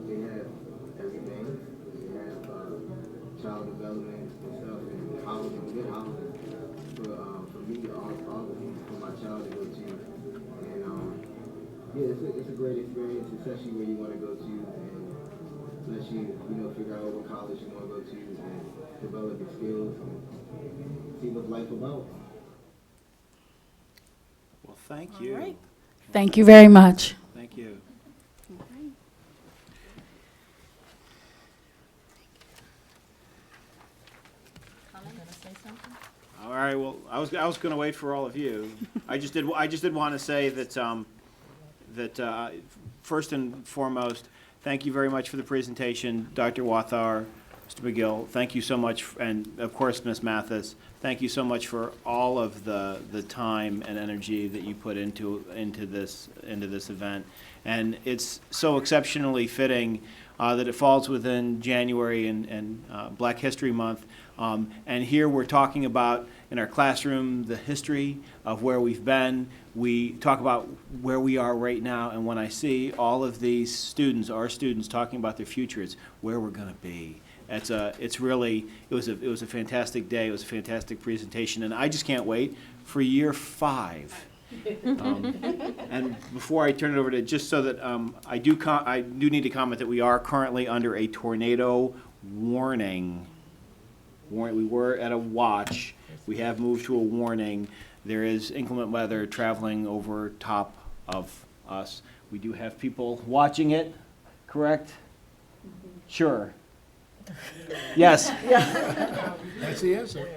they have everything. They have child development and stuff, and housing, good housing for me, all of these for my child to go to, and yeah, it's a great experience, especially where you want to go to, and lets you, figure out what college you want to go to and develop your skills and see what life's about. Well, thank you. All right. Thank you very much. Thank you. All right. Well, I was going to wait for all of you. I just did want to say that first and foremost, thank you very much for the presentation, Dr. Wathar, Mr. McGill. Thank you so much, and of course, Ms. Mathis. Thank you so much for all of the time and energy that you put into this event. And it's so exceptionally fitting that it falls within January and Black History Month. And here we're talking about, in our classroom, the history of where we've been. We talk about where we are right now, and when I see all of these students, our students, talking about their future, it's where we're going to be. It was a fantastic day. It was a fantastic presentation, and I just can't wait for year 5. And before I turn it over to, just so that I do need to comment that we are currently under a tornado warning. We were at a watch. We have moved to a warning. There is inclement weather traveling over top of us. We do have people watching it, correct? Sure. Yes. That's the answer.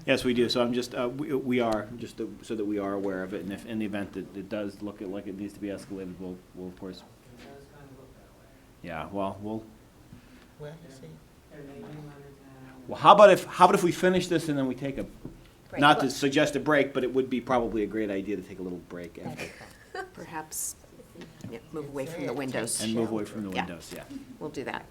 Yes, we do. So I'm just, we are, just so that we are aware of it, and if in the event that it does look like it needs to be escalated, we'll of course. Yeah, well, Well, you see. Well, how about if we finish this and then we take a, Break. not to suggest a break, but it would be probably a great idea to take a little break after. Perhaps move away from the windows. And move away from the Yeah. windows, yeah. We'll do that.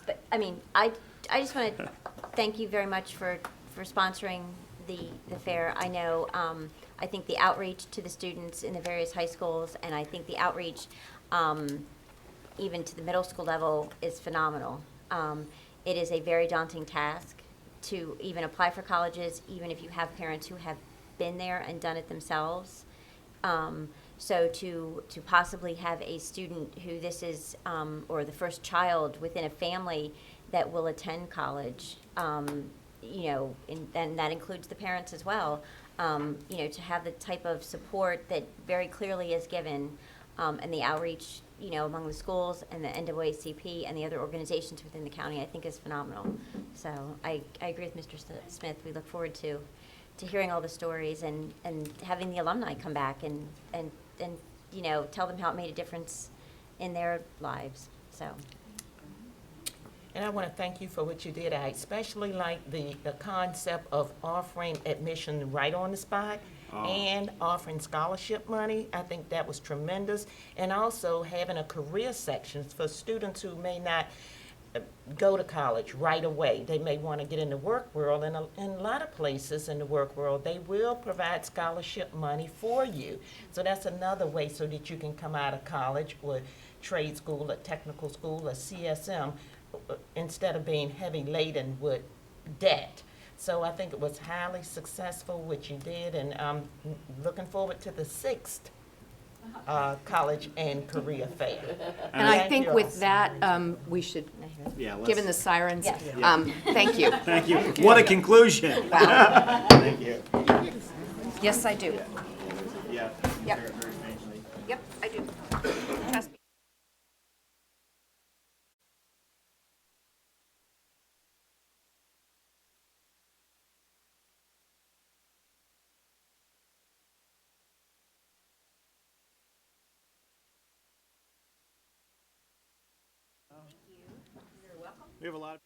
But, I mean, I just want to thank you very much for sponsoring the fair. I know, I think the outreach to the students in the various high schools, and I think the outreach even to the middle school level is phenomenal. It is a very daunting task to even apply for colleges, even if you have parents who have been there and done it themselves. So to possibly have a student who this is, or the first child within a family that will attend college, and that includes the parents as well, to have the type of support that very clearly is given, and the outreach, among the schools and the NAACP and the other organizations within the county, I think is phenomenal. So I agree with Mr. Smith. We look forward to hearing all the stories and having the alumni come back and tell them how it made a difference in their lives. So. And I want to thank you for what you did. I especially like the concept of offering admission right on the spot and offering scholarship money. I think that was tremendous. And also having a career section for students who may not go to college right away. They may want to get in the work world, and in a lot of places in the work world, they will provide scholarship money for you. So that's another way so that you can come out of college or trade school or technical school or CSM instead of being heavy laden with debt. So I think it was highly successful what you did, and I'm looking forward to the 6th college and career fair. And I think with that, we should, given the sirens, thank you. Thank you. What a conclusion. Thank you. Yes, I do. Yeah. Yep. Yep, I do. Trust me. We have a lot of.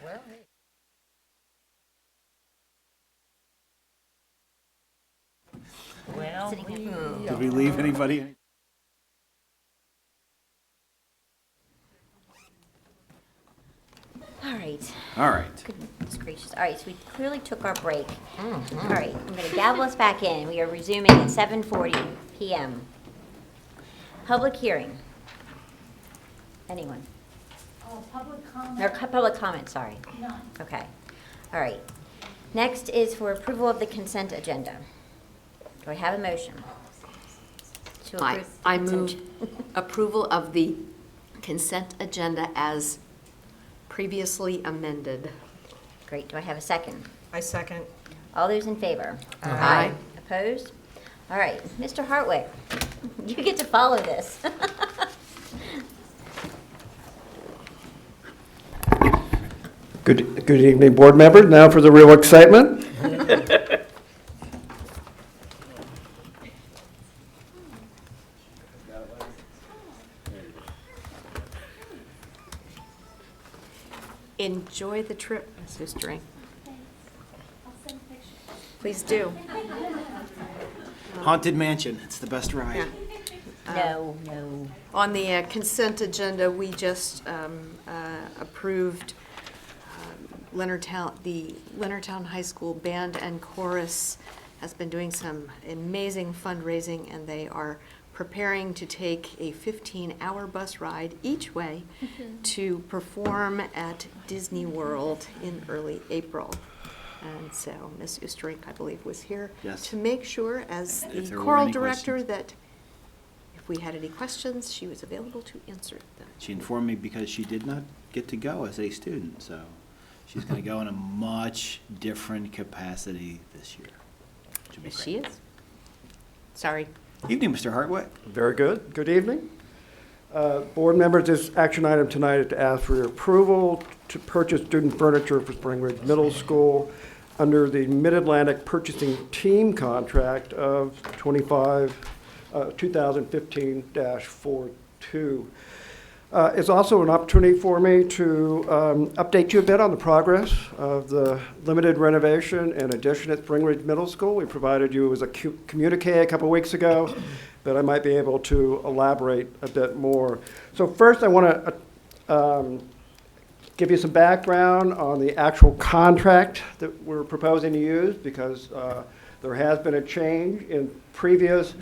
Well, well, Sitting here. Did we leave anybody? All right. All right. Goodness gracious. All right, so we clearly took our break. All right, I'm going to gavel us back in. We are resuming at 7:40 PM. Public hearing. Anyone? Public comment? Or public comment, sorry. None. Okay. All right. Next is for approval of the consent agenda. Do I have a motion? To I approve the I consent move approval of the consent agenda as previously amended. Great. Do I have a second? I second. All those in favor? Aye. Opposed? All right. Mr. Hartwick, you get to follow this. Good evening, board members. Now for the real excitement. Enjoy the trip, Ms. Ustring. Please do. Haunted Mansion. It's the best ride. No. On the consent agenda, we just approved the Leonardtown High School Band and Chorus has been doing some amazing fundraising, and they are preparing to take a 15-hour bus ride each way to perform at Disney World in early April. And so Ms. Ustrink, I believe, was here Yes. to make sure, as If the there were choral any director, questions. that if we had any questions, she was available to answer them. She informed me because she did not get to go as a student, so she's going to go in a much different capacity this year. Should be Yes, great. she is. Sorry. Evening, Mr. Hartwick. Very good. Good evening. Board members, this action item tonight is to ask for your approval to purchase student furniture for Spring Ridge Middle School under the Mid-Atlantic Purchasing Team contract of 2015-42. It's also an opportunity for me to update you a bit on the progress of the limited renovation and addition at Spring Ridge Middle School. We provided you with a communique a couple weeks ago, but I might be able to elaborate a bit more. So first, I want to give you some background on the actual contract that we're proposing to use, because there has been a change in previous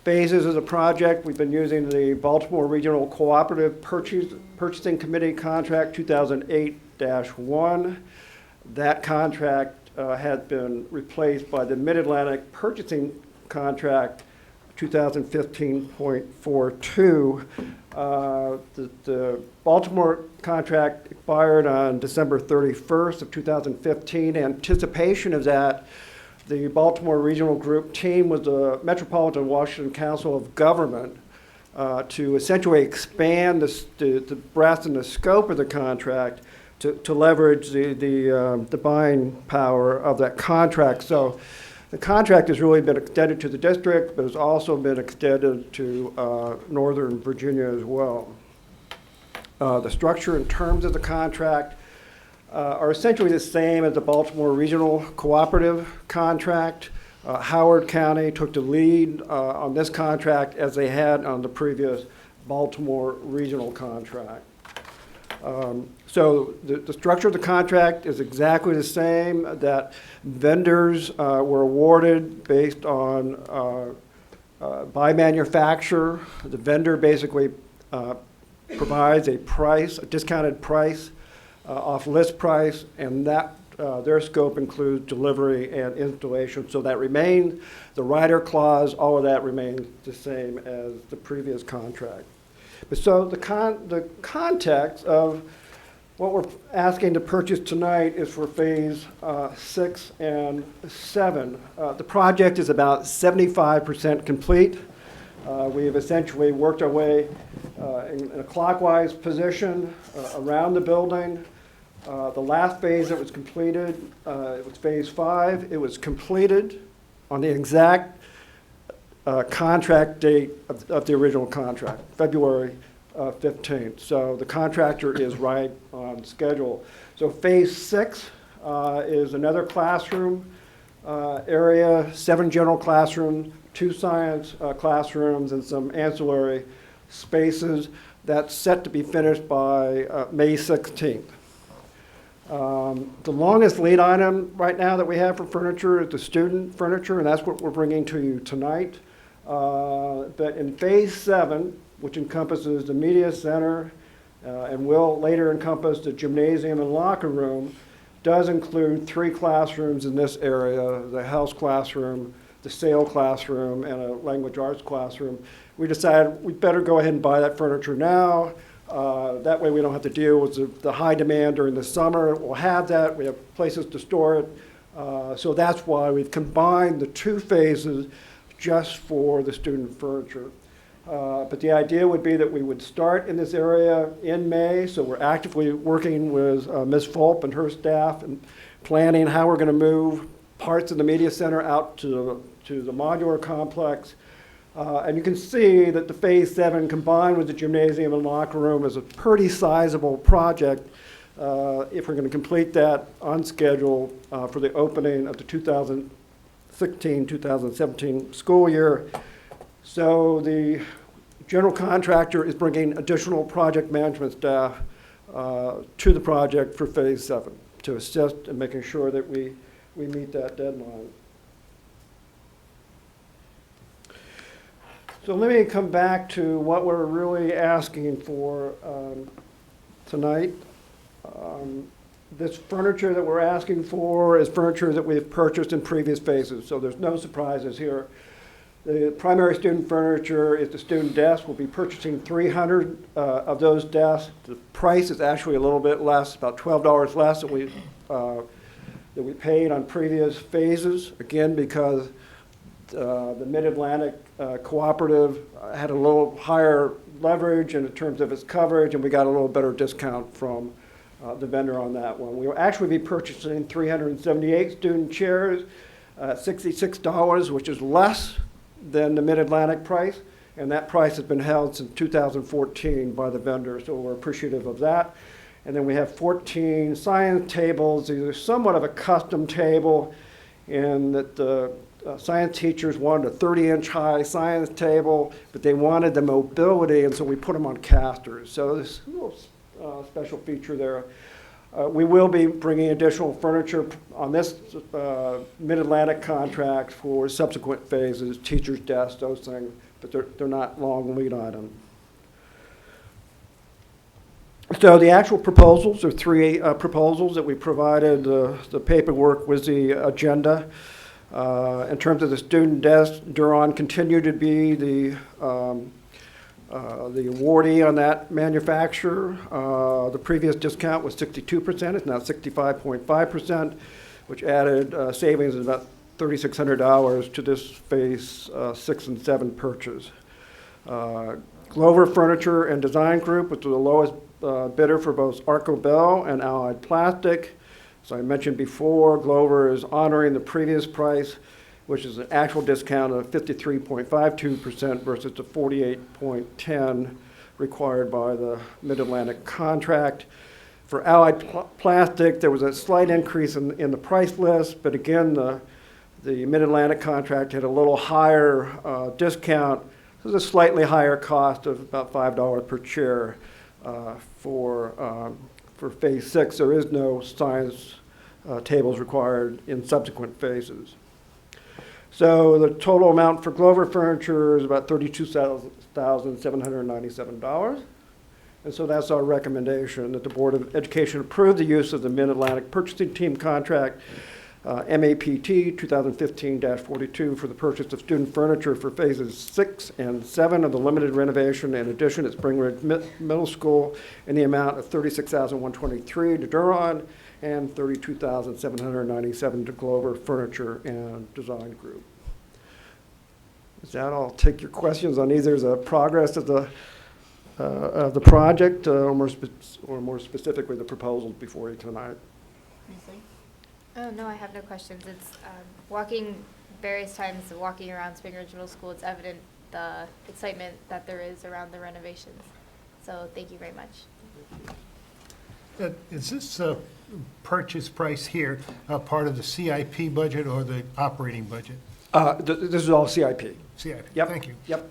phases of the project. We've been using the Baltimore Regional Cooperative Purchasing Committee Contract 2008-1. That contract has been replaced by the Mid-Atlantic Purchasing Contract 2015.42. The Baltimore contract expired on December 31st of 2015. Anticipation of that, the Baltimore Regional Group team with the Metropolitan Washington Council of Government to essentially expand the breadth and the scope of the contract to leverage the buying power of that contract. So the contract has really been extended to the district, but has also been extended to Northern Virginia as well. The structure and terms of the contract are essentially the same as the Baltimore Regional Cooperative contract. Howard County took the lead on this contract as they had on the previous Baltimore Regional contract. So the structure of the contract is exactly the same, that vendors were awarded based on by manufacturer. The vendor basically provides a price, a discounted price off list price, and that their scope includes delivery and installation. So that remains, the rider clause, all of that remains the same as the previous contract. But so the context of what we're asking to purchase tonight is for phase 6 and 7. The project is about 75% complete. We've essentially worked our way in a clockwise position around the building. The last phase that was completed, it was phase 5. It was completed on the exact contract date of the original contract, February 15th. So the contractor is right on schedule. So phase 6 is another classroom area, 7 general classrooms, 2 science classrooms, and some ancillary spaces. That's set to be finished by May 16th. The longest lead item right now that we have for furniture is the student furniture, and that's what we're bringing to you tonight. But in phase 7, which encompasses the media center and will later encompass the gymnasium and locker room, does include 3 classrooms in this area, the health classroom, the SAIL classroom, and a language arts classroom. We decided we'd better go ahead and buy that furniture now. That way we don't have to deal with the high demand during the summer. We'll have that. We have places to store it. So that's why we've combined the 2 phases just for the student furniture. But the idea would be that we would start in this area in May, so we're actively working with Ms. Fulp and her staff and planning how we're going to move parts of the media center out to the modular complex. And you can see that the phase 7 combined with the gymnasium and locker room is a pretty sizable project if we're going to complete that on schedule for the opening of the 2016-2017 school year. So the general contractor is bringing additional project management staff to the project for phase 7 to assist in making sure that we meet that deadline. So let me come back to what we're really asking for tonight. This furniture that we're asking for is furniture that we've purchased in previous phases, so there's no surprises here. The primary student furniture is the student desk. We'll be purchasing 300 of those desks. The price is actually a little bit less, about $12 less than we paid on previous phases, again, because the Mid-Atlantic Cooperative had a little higher leverage in terms of its coverage, and we got a little better discount from the vendor on that one. We will actually be purchasing 378 student chairs at $66, which is less than the Mid-Atlantic price, and that price has been held since 2014 by the vendor, so we're appreciative of that. And then we have 14 science tables. These are somewhat of a custom table in that the science teachers wanted a 30-inch high science table, but they wanted the mobility, and so we put them on casters. So this little special feature there. We will be bringing additional furniture on this Mid-Atlantic contract for subsequent phases, teachers' desks, those things, but they're not long lead items. So the actual proposals are 3 proposals that we provided the paperwork with the agenda. In terms of the student desk, Duron continued to be the awardee on that manufacturer. The previous discount was 62%. It's now 65.5%, which added savings of about $3,600 to this phase 6 and 7 purchase. Glover Furniture and Design Group, which was the lowest bidder for both Arco Bell and Allied Plastic. As I mentioned before, Glover is honoring the previous price, which is an actual discount of 53.52% versus the 48.10% required by the Mid-Atlantic contract. For Allied Plastic, there was a slight increase in the price list, but again, the Mid-Atlantic contract had a little higher discount. There's a slightly higher cost of about $5 per chair for phase 6. There is no science tables required in subsequent phases. So the total amount for Glover Furniture is about $32,797. And so that's our recommendation, that the Board of Education approve the use of the Mid-Atlantic Purchasing Team contract, MAPT 2015-42, for the purchase of student furniture for phases 6 and 7 of the limited renovation and addition at Spring Ridge Middle School in the amount of $36,123 to Duron and $32,797 to Glover Furniture and Design Group. With that, I'll take your questions on these. There's a progress of the of the project, or more specifically, the proposals before you tonight. Leslie? Oh, no, I have no questions. It's various times walking around Spring Ridge Middle School, it's evident the excitement that there is around the renovations. So thank you very much. Is this purchase price here part of the CIP budget or the operating budget? This is all CIP. CIP, Yep. thank you. Yep.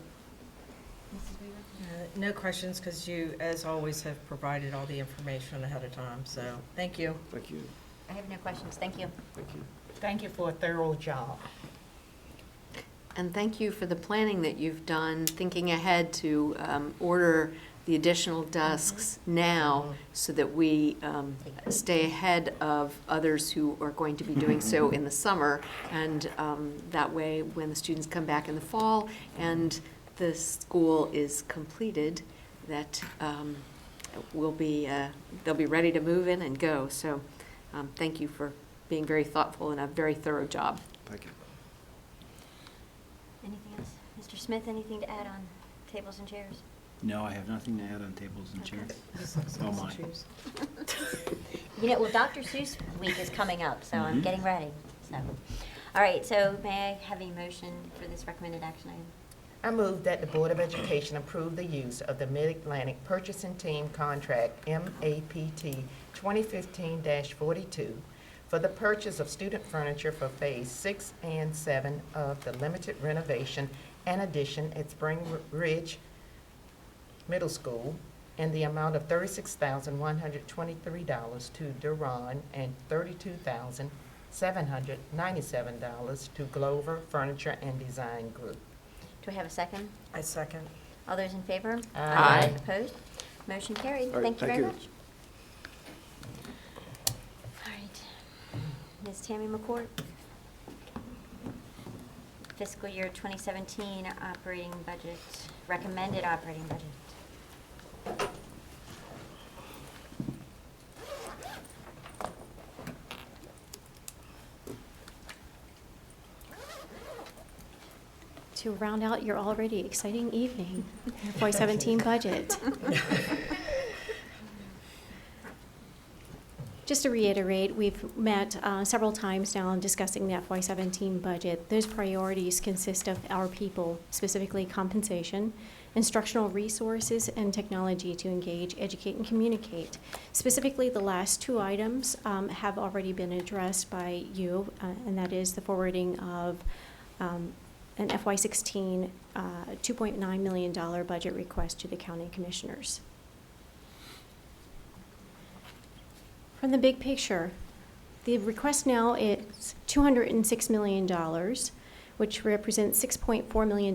No questions, because you, as always, have provided all the information ahead of time, so thank you. Thank you. I have no questions. Thank you. Thank you. Thank you for a thorough job. And thank you for the planning that you've done, thinking ahead to order the additional desks now so that we stay ahead of others who are going to be doing so in the summer. And that way, when the students come back in the fall and the school is completed, that they'll be ready to move in and go. So thank you for being very thoughtful and a very thorough job. Thank you. Anything else? Mr. Smith, anything to add on tables and chairs? No, I have nothing to add on tables and chairs. Oh, my. You know, well, Dr. Seuss week is coming up, so I'm getting ready. So, all right, so may I have a motion for this recommended action item? I move that the Board of Education approve the use of the Mid-Atlantic Purchasing Team Contract MAPT 2015-42 for the purchase of student furniture for Phase 6 and 7 of the limited renovation and addition at Spring Ridge Middle School in the amount of $36,123 to Duran and $32,797 to Glover Furniture and Design Group. Do I have a second? I second. All those in favor? Aye. Opposed? Motion carried. All right, Thank you thank very you. much. All right. Ms. Tammy McCourt. Fiscal year 2017 operating budget, recommended operating budget. To round out your already exciting evening, FY17 budget. Just to reiterate, we've met several times now in discussing the FY17 budget. Those priorities consist of our people, specifically compensation, instructional resources, and technology to engage, educate, and communicate. Specifically, the last two items have already been addressed by you, and that is the forwarding of an FY16 $2.9 million budget request to the county commissioners. From the big picture, the request now is $206 million, which represents $6.4 million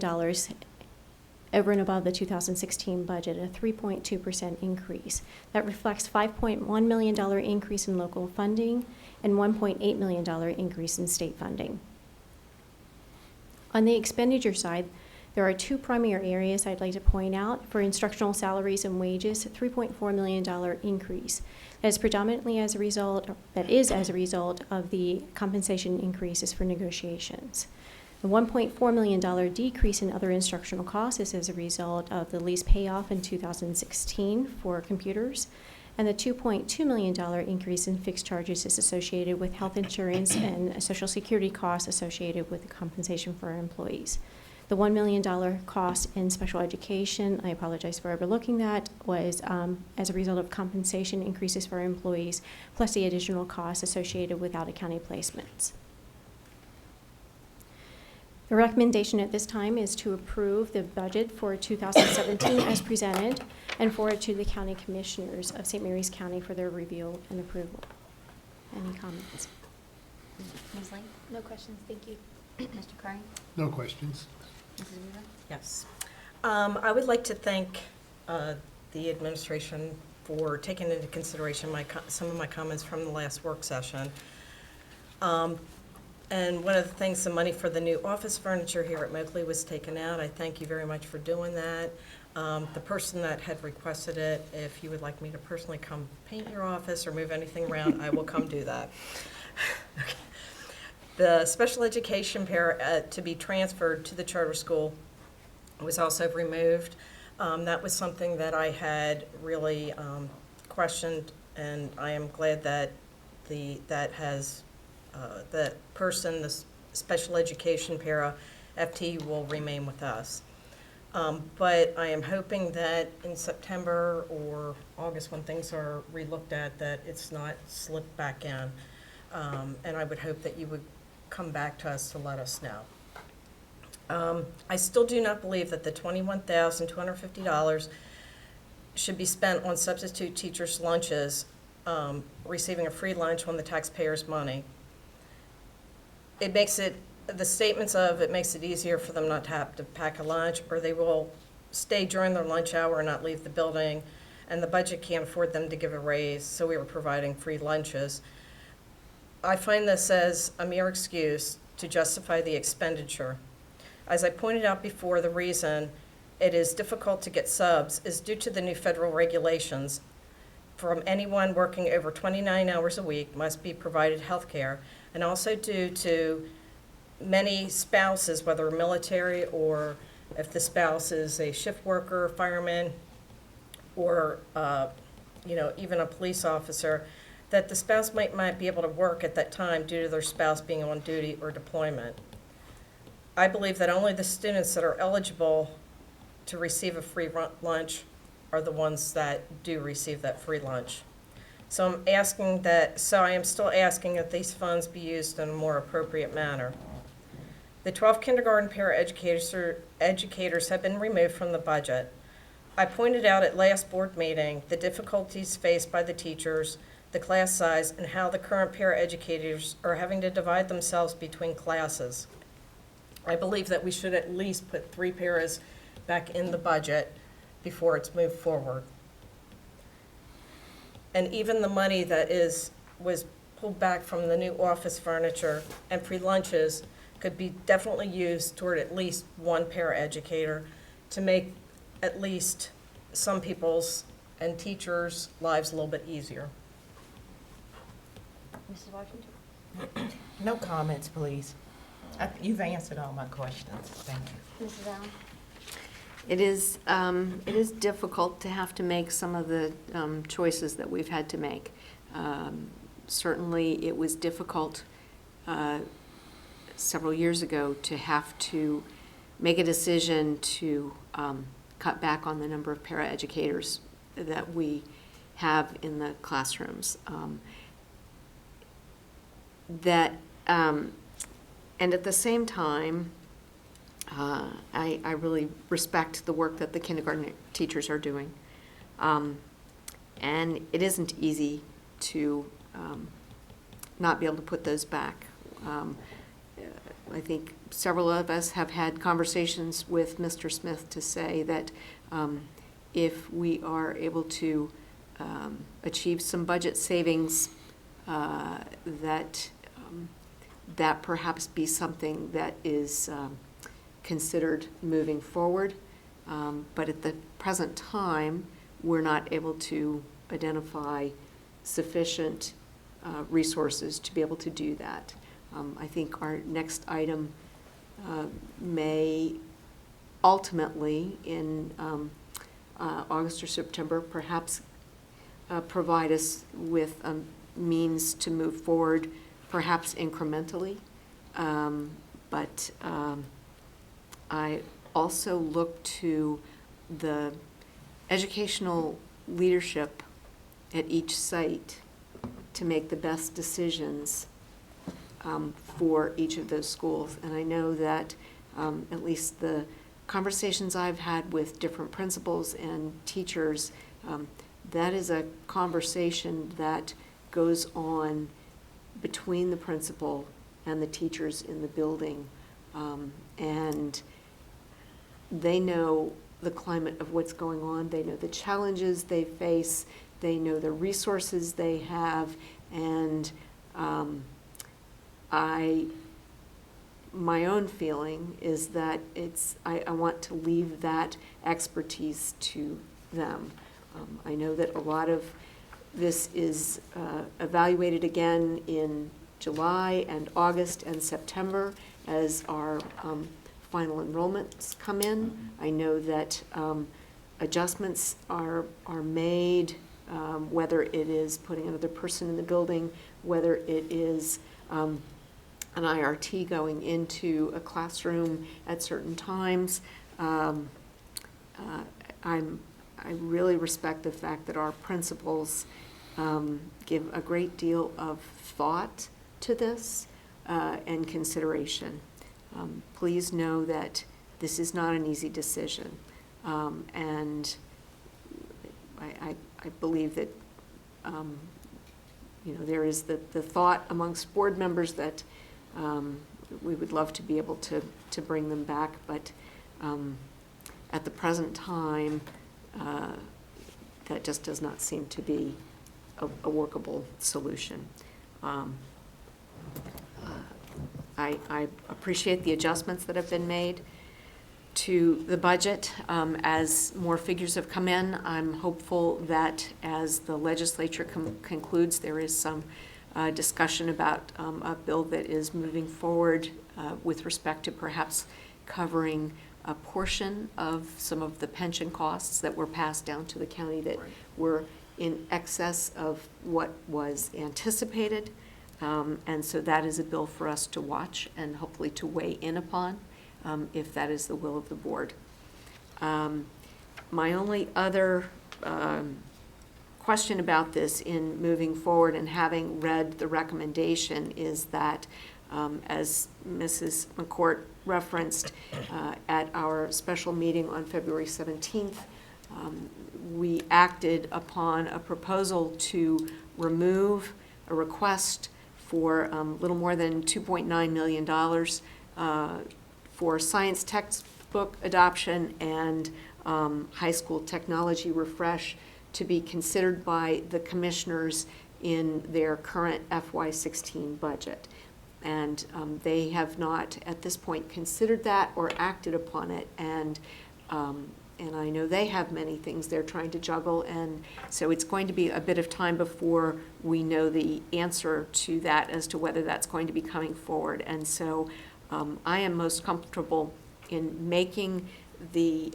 over and above the 2016 budget, a 3.2% increase. That reflects $5.1 million increase in local funding and $1.8 million increase in state funding. On the expenditure side, there are two primary areas I'd like to point out. For instructional salaries and wages, a $3.4 million increase. That is predominantly as a result, of the compensation increases for negotiations. The $1.4 million decrease in other instructional costs is as a result of the lease payoff in 2016 for computers. And the $2.2 million increase in fixed charges is associated with health insurance and Social Security costs associated with the compensation for our employees. The $1 million cost in special education, I apologize for overlooking that, was as a result of compensation increases for our employees, plus the additional costs associated with out-of-county placements. The recommendation at this time is to approve the budget for 2017 as presented and forward to the county commissioners of St. Mary's County for their review and approval. Any comments? Ms. Lee? No questions, thank you. Mr. Curry? No questions. Mrs. Weaver? Yes. I would like to thank the administration for taking into consideration some of my comments from the last work session. And one of the things, the money for the new office furniture here at Moakley was taken out. I thank you very much for doing that. The person that had requested it, if you would like me to personally come paint your office or move anything around, I will come do that. Okay. The special education para to be transferred to the charter school was also removed. That was something that I had really questioned, and I am glad that the person, the special education para FT, will remain with us. But I am hoping that in September or August, when things are relooked at, that it's not slipped back in. And I would hope that you would come back to us to let us know. I still do not believe that the $21,250 should be spent on substitute teachers' lunches, receiving a free lunch on the taxpayers' money. It makes it, the statements of it makes it easier for them not to have to pack a lunch, or they will stay during their lunch hour and not leave the building, and the budget can't afford them to give a raise, so we are providing free lunches. I find this as a mere excuse to justify the expenditure. As I pointed out before, the reason it is difficult to get subs is due to the new federal regulations. From anyone working over 29 hours a week must be provided health care, and also due to many spouses, whether military or if the spouse is a shift worker, fireman, or even a police officer, that the spouse might not be able to work at that time due to their spouse being on duty or deployment. I believe that only the students that are eligible to receive a free lunch are the ones that do receive that free lunch. So I am still asking that these funds be used in a more appropriate manner. The 12 kindergarten paraeducators have been removed from the budget. I pointed out at last board meeting the difficulties faced by the teachers, the class size, and how the current paraeducators are having to divide themselves between classes. I believe that we should at least put 3 paras back in the budget before it's moved forward. And even the money that was pulled back from the new office furniture and free lunches could be definitely used toward at least 1 paraeducator to make at least some people's and teachers' lives a little bit easier. Mrs. Washington? No comments, please. You've answered all my questions. Thank you. Mrs. Allen? It is difficult to have to make some of the choices that we've had to make. Certainly, it was difficult several years ago to have to make a decision to cut back on the number of paraeducators that we have in the classrooms. And at the same time, I really respect the work that the kindergarten teachers are doing. And it isn't easy to not be able to put those back. I think several of us have had conversations with Mr. Smith to say that if we are able to achieve some budget savings, that perhaps be something that is considered moving forward. But at the present time, we're not able to identify sufficient resources to be able to do that. I think our next item may ultimately, in August or September, perhaps provide us with a means to move forward, perhaps incrementally. But I also look to the educational leadership at each site to make the best decisions for each of those schools. And I know that at least the conversations I've had with different principals and teachers, that is a conversation that goes on between the principal and the teachers in the building. And they know the climate of what's going on. They know the challenges they face. They know the resources they have. And my own feeling is that I want to leave that expertise to them. I know that a lot of this is evaluated again in July and August and September as our final enrollments come in. I know that adjustments are made, whether it is putting another person in the building, whether it is an IRT going into a classroom at certain times. I really respect the fact that our principals give a great deal of thought to this and consideration. Please know that this is not an easy decision, and I believe that there is the thought amongst board members that we would love to be able to bring them back, but at the present time, that just does not seem to be a workable solution. I appreciate the adjustments that have been made to the budget. As more figures have come in, I'm hopeful that as the legislature concludes, there is some discussion about a bill that is moving forward with respect to perhaps covering a portion of some of the pension costs that were passed down to the county that were in excess of what was anticipated. And so that is a bill for us to watch and hopefully to weigh in upon if that is the will of the board. My only other question about this in moving forward and having read the recommendation is that, as Mrs. McCourt referenced at our special meeting on February 17th, we acted upon a proposal to remove a request for a little more than $2.9 million for science textbook adoption and high school technology refresh to be considered by the commissioners in their current FY16 budget. And they have not, at this point, considered that or acted upon it. And I know they have many things they're trying to juggle, and so it's going to be a bit of time before we know the answer to that as to whether that's going to be coming forward. And so I am most comfortable in making the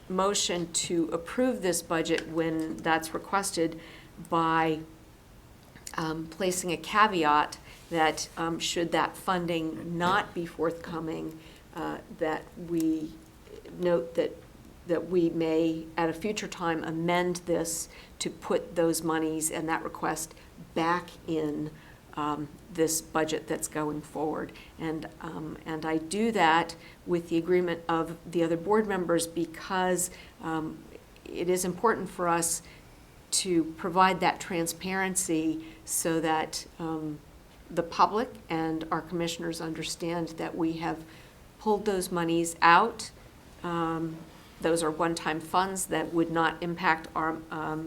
motion to approve this budget when that's requested by placing a caveat that should that funding not be forthcoming, that we note that we may at a future time amend this to put those monies and that request back in this budget that's going forward. And I do that with the agreement of the other board members because it is important for us to provide that transparency so that the public and our commissioners understand that we have pulled those monies out. Those are one-time funds that would not impact our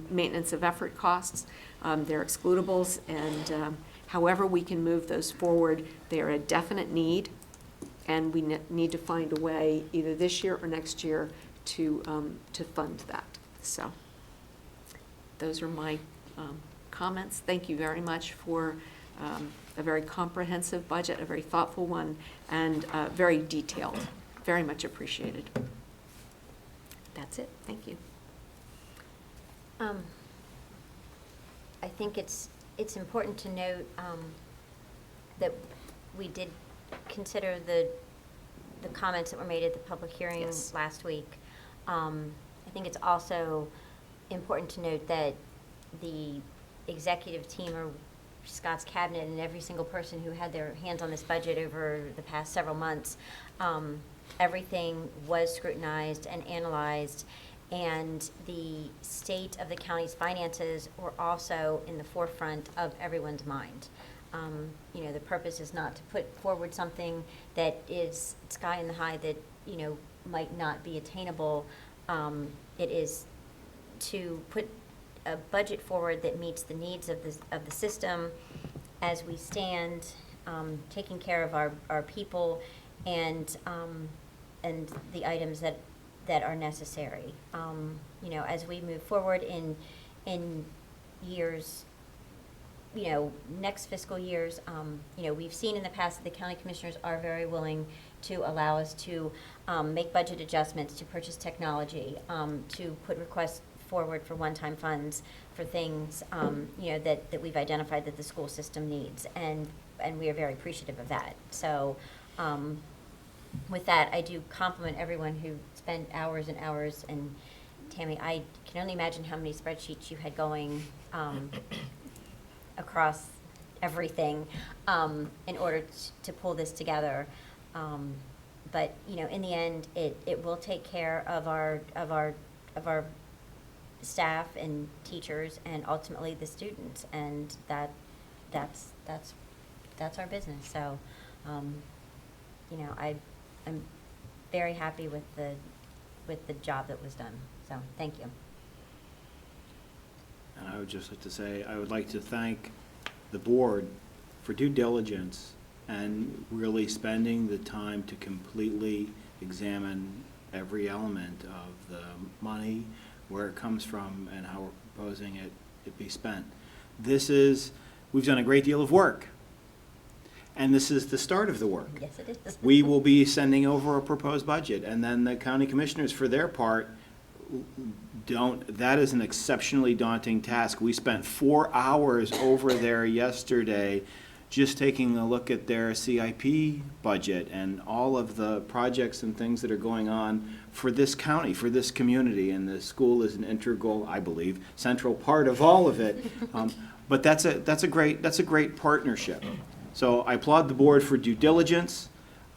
maintenance of effort costs. They're excludables, and however we can move those forward, they are a definite need, and we need to find a way either this year or next year to fund that. So those are my comments. Thank you very much for a very comprehensive budget, a very thoughtful one, and very detailed. Very much appreciated. That's it. Thank you. I think it's important to note that we did consider the comments that were made at the public hearing last week. I think it's also important to note that the executive team or Scott's cabinet and every single person who had their hands on this budget over the past several months, everything was scrutinized and analyzed, and the state of the county's finances were also in the forefront of everyone's mind. The purpose is not to put forward something that is sky in the high that, might not be attainable. It is to put a budget forward that meets the needs of the system as we stand, taking care of our people and the items that are necessary. As we move forward in years you know, next fiscal years, you know, we've seen in the past that the county commissioners are very willing to allow us to make budget adjustments, to purchase technology, to put requests forward for one-time funds for things, you know, that we've identified that the school system needs, and we are very appreciative of that. So, with that, I do compliment everyone who spent hours and hours, and Tammy, I can only imagine how many spreadsheets you had going across everything in order to pull this together. But you know, in the end, it will take care of our staff and teachers, and ultimately the students, and that's our business. So, you know, I'm very happy with the job that was done. So, thank you. And I would just like to say, I would like to thank the board for due diligence and really spending the time to completely examine every element of the money, where it comes from, and how we're proposing it be spent. We've done a great deal of work, and this is the start of the work. Yes, it is. We will be sending over a proposed budget, and then the county commissioners, for their part, that is an exceptionally daunting task. We spent 4 hours over there yesterday just taking a look at their CIP budget and all of the projects and things that are going on for this county, for this community, and the school is an integral, I believe, central part of all of it. But that's a great partnership. So I applaud the board for due diligence.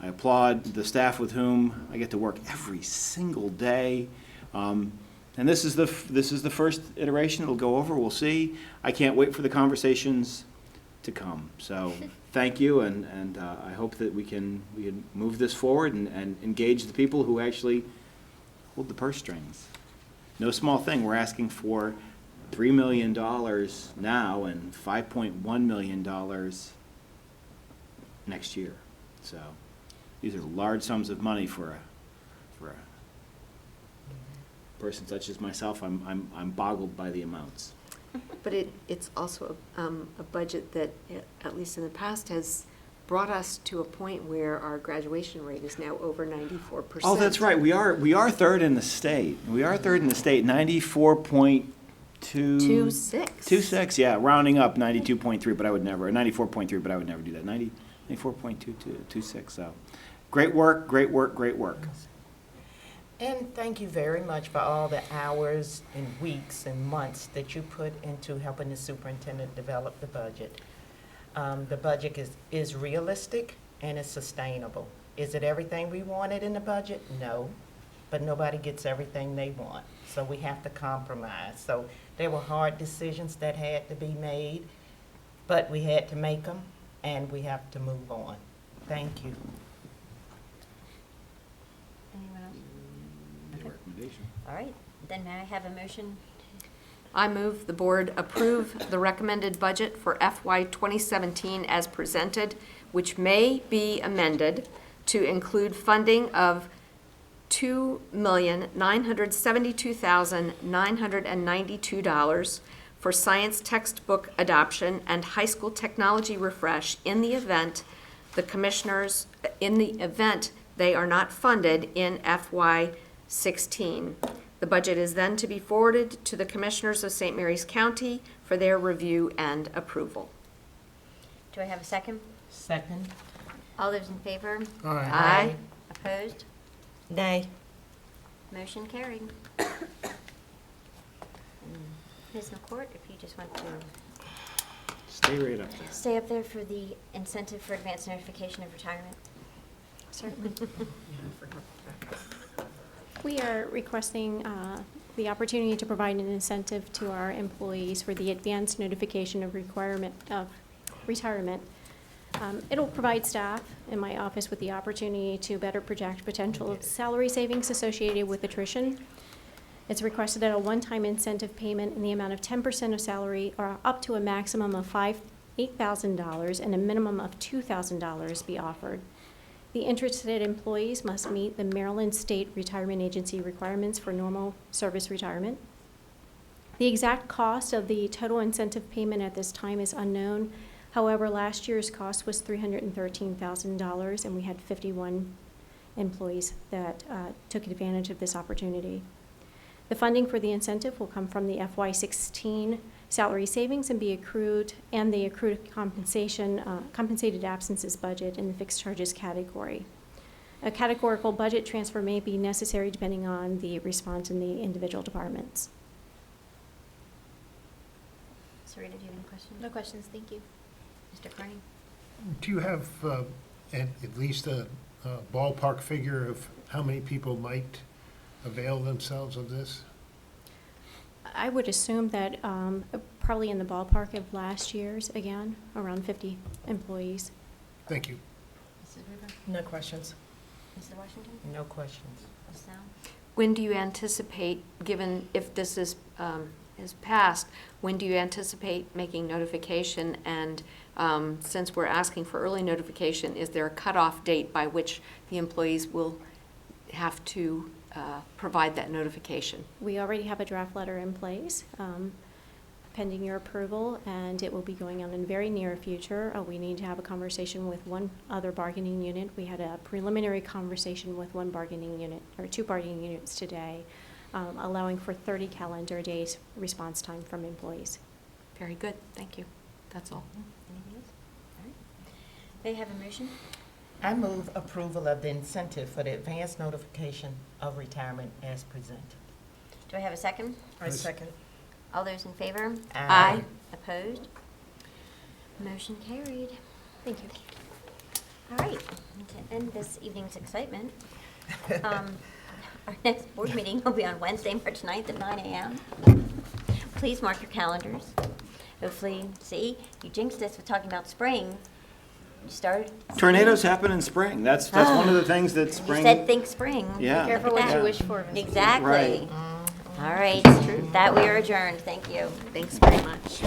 I applaud the staff with whom I get to work every single day. And this is the first iteration. It'll go over. We'll see. I can't wait for the conversations to come. So thank you, and I hope that we can move this forward and engage the people who actually hold the purse strings. No small thing. We're asking for $3 million now and $5.1 million next year. So these are large sums of money for a person such as myself. I'm boggled by the amounts. But it's also a budget that, at least in the past, has brought us to a point where our graduation rate is now over 94%. Oh, that's right. We are third in the state. 94.26. 26, yeah, rounding up 92.3, but I would never, 94.3, but I would never do that. 94.26. So, great work. And thank you very much for all the hours and weeks and months that you put into helping the superintendent develop the budget. The budget is realistic and it's sustainable. Is it everything we wanted in the budget? No, but nobody gets everything they want. So we have to compromise. So there were hard decisions that had to be made, but we had to make them, and we have to move on. Thank you. Anyone else? Okay. All right, then may I have a motion? I move the board approve the recommended budget for FY 2017 as presented, which may be amended to include funding of $2,972,992 for science textbook adoption and high school technology refresh in the event they are not funded in FY 16. The budget is then to be forwarded to the Commissioners of St. Mary's County for their review and approval. Do I have a second? Second. All those in favor? Aye. Aye. Opposed? Nay. Motion carried. Ms. McCourt, if you just want to Stay right up there. stay up there for the incentive for advance notification of retirement. Certainly. We are requesting the opportunity to provide an incentive to our employees for the advance notification of retirement. It'll provide staff in my office with the opportunity to better project potential salary savings associated with attrition. It's requested that a one-time incentive payment in the amount of 10% of salary, or up to a maximum of $8,000 and a minimum of $2,000 be offered. The interested employees must meet the Maryland State Retirement Agency requirements for normal service retirement. The exact cost of the total incentive payment at this time is unknown. However, last year's cost was $313,000, and we had 51 employees that took advantage of this opportunity. The funding for the incentive will come from the FY16 salary savings and be accrued, and the accrued compensation, compensated absences budget in the fixed charges category. A categorical budget transfer may be necessary depending on the response in the individual departments. Sarita, do you have any questions? No questions, thank you. Mr. Carney? Do you have at least a ballpark figure of how many people might avail themselves of this? I would assume that probably in the ballpark of last year's, again, around 50 employees. Thank you. Mrs. Weaver? No questions. Mr. Washington? No questions. Ms. Sal? When do you anticipate, given if this is passed, when do you anticipate making notification? And since we're asking for early notification, is there a cutoff date by which the employees will have to provide that notification? We already have a draft letter in place, pending your approval, and it will be going on in the very near future. We need to have a conversation with one other bargaining unit. We had a preliminary conversation with one bargaining unit, or two bargaining units today, allowing for 30 calendar days response time from employees. Very good, thank you. That's all. Anything else? All right. May I have a motion? I move approval of the incentive for the advance notification of retirement as presented. Do I have a second? I second. All those in favor? Aye. Opposed? Motion carried. Thank you. All right, and to end this evening's excitement, our next board meeting will be on Wednesday, March 9th at 9 a.m. Please mark your calendars. Hopefully, see, you jinxed us with talking about spring. You started. Tornadoes happen in spring. That's one of the things that spring. You said think spring. Yeah. Be careful what you wish for, Ms. Exactly. Right. All right, that we are adjourned. Thank you. Thanks very much.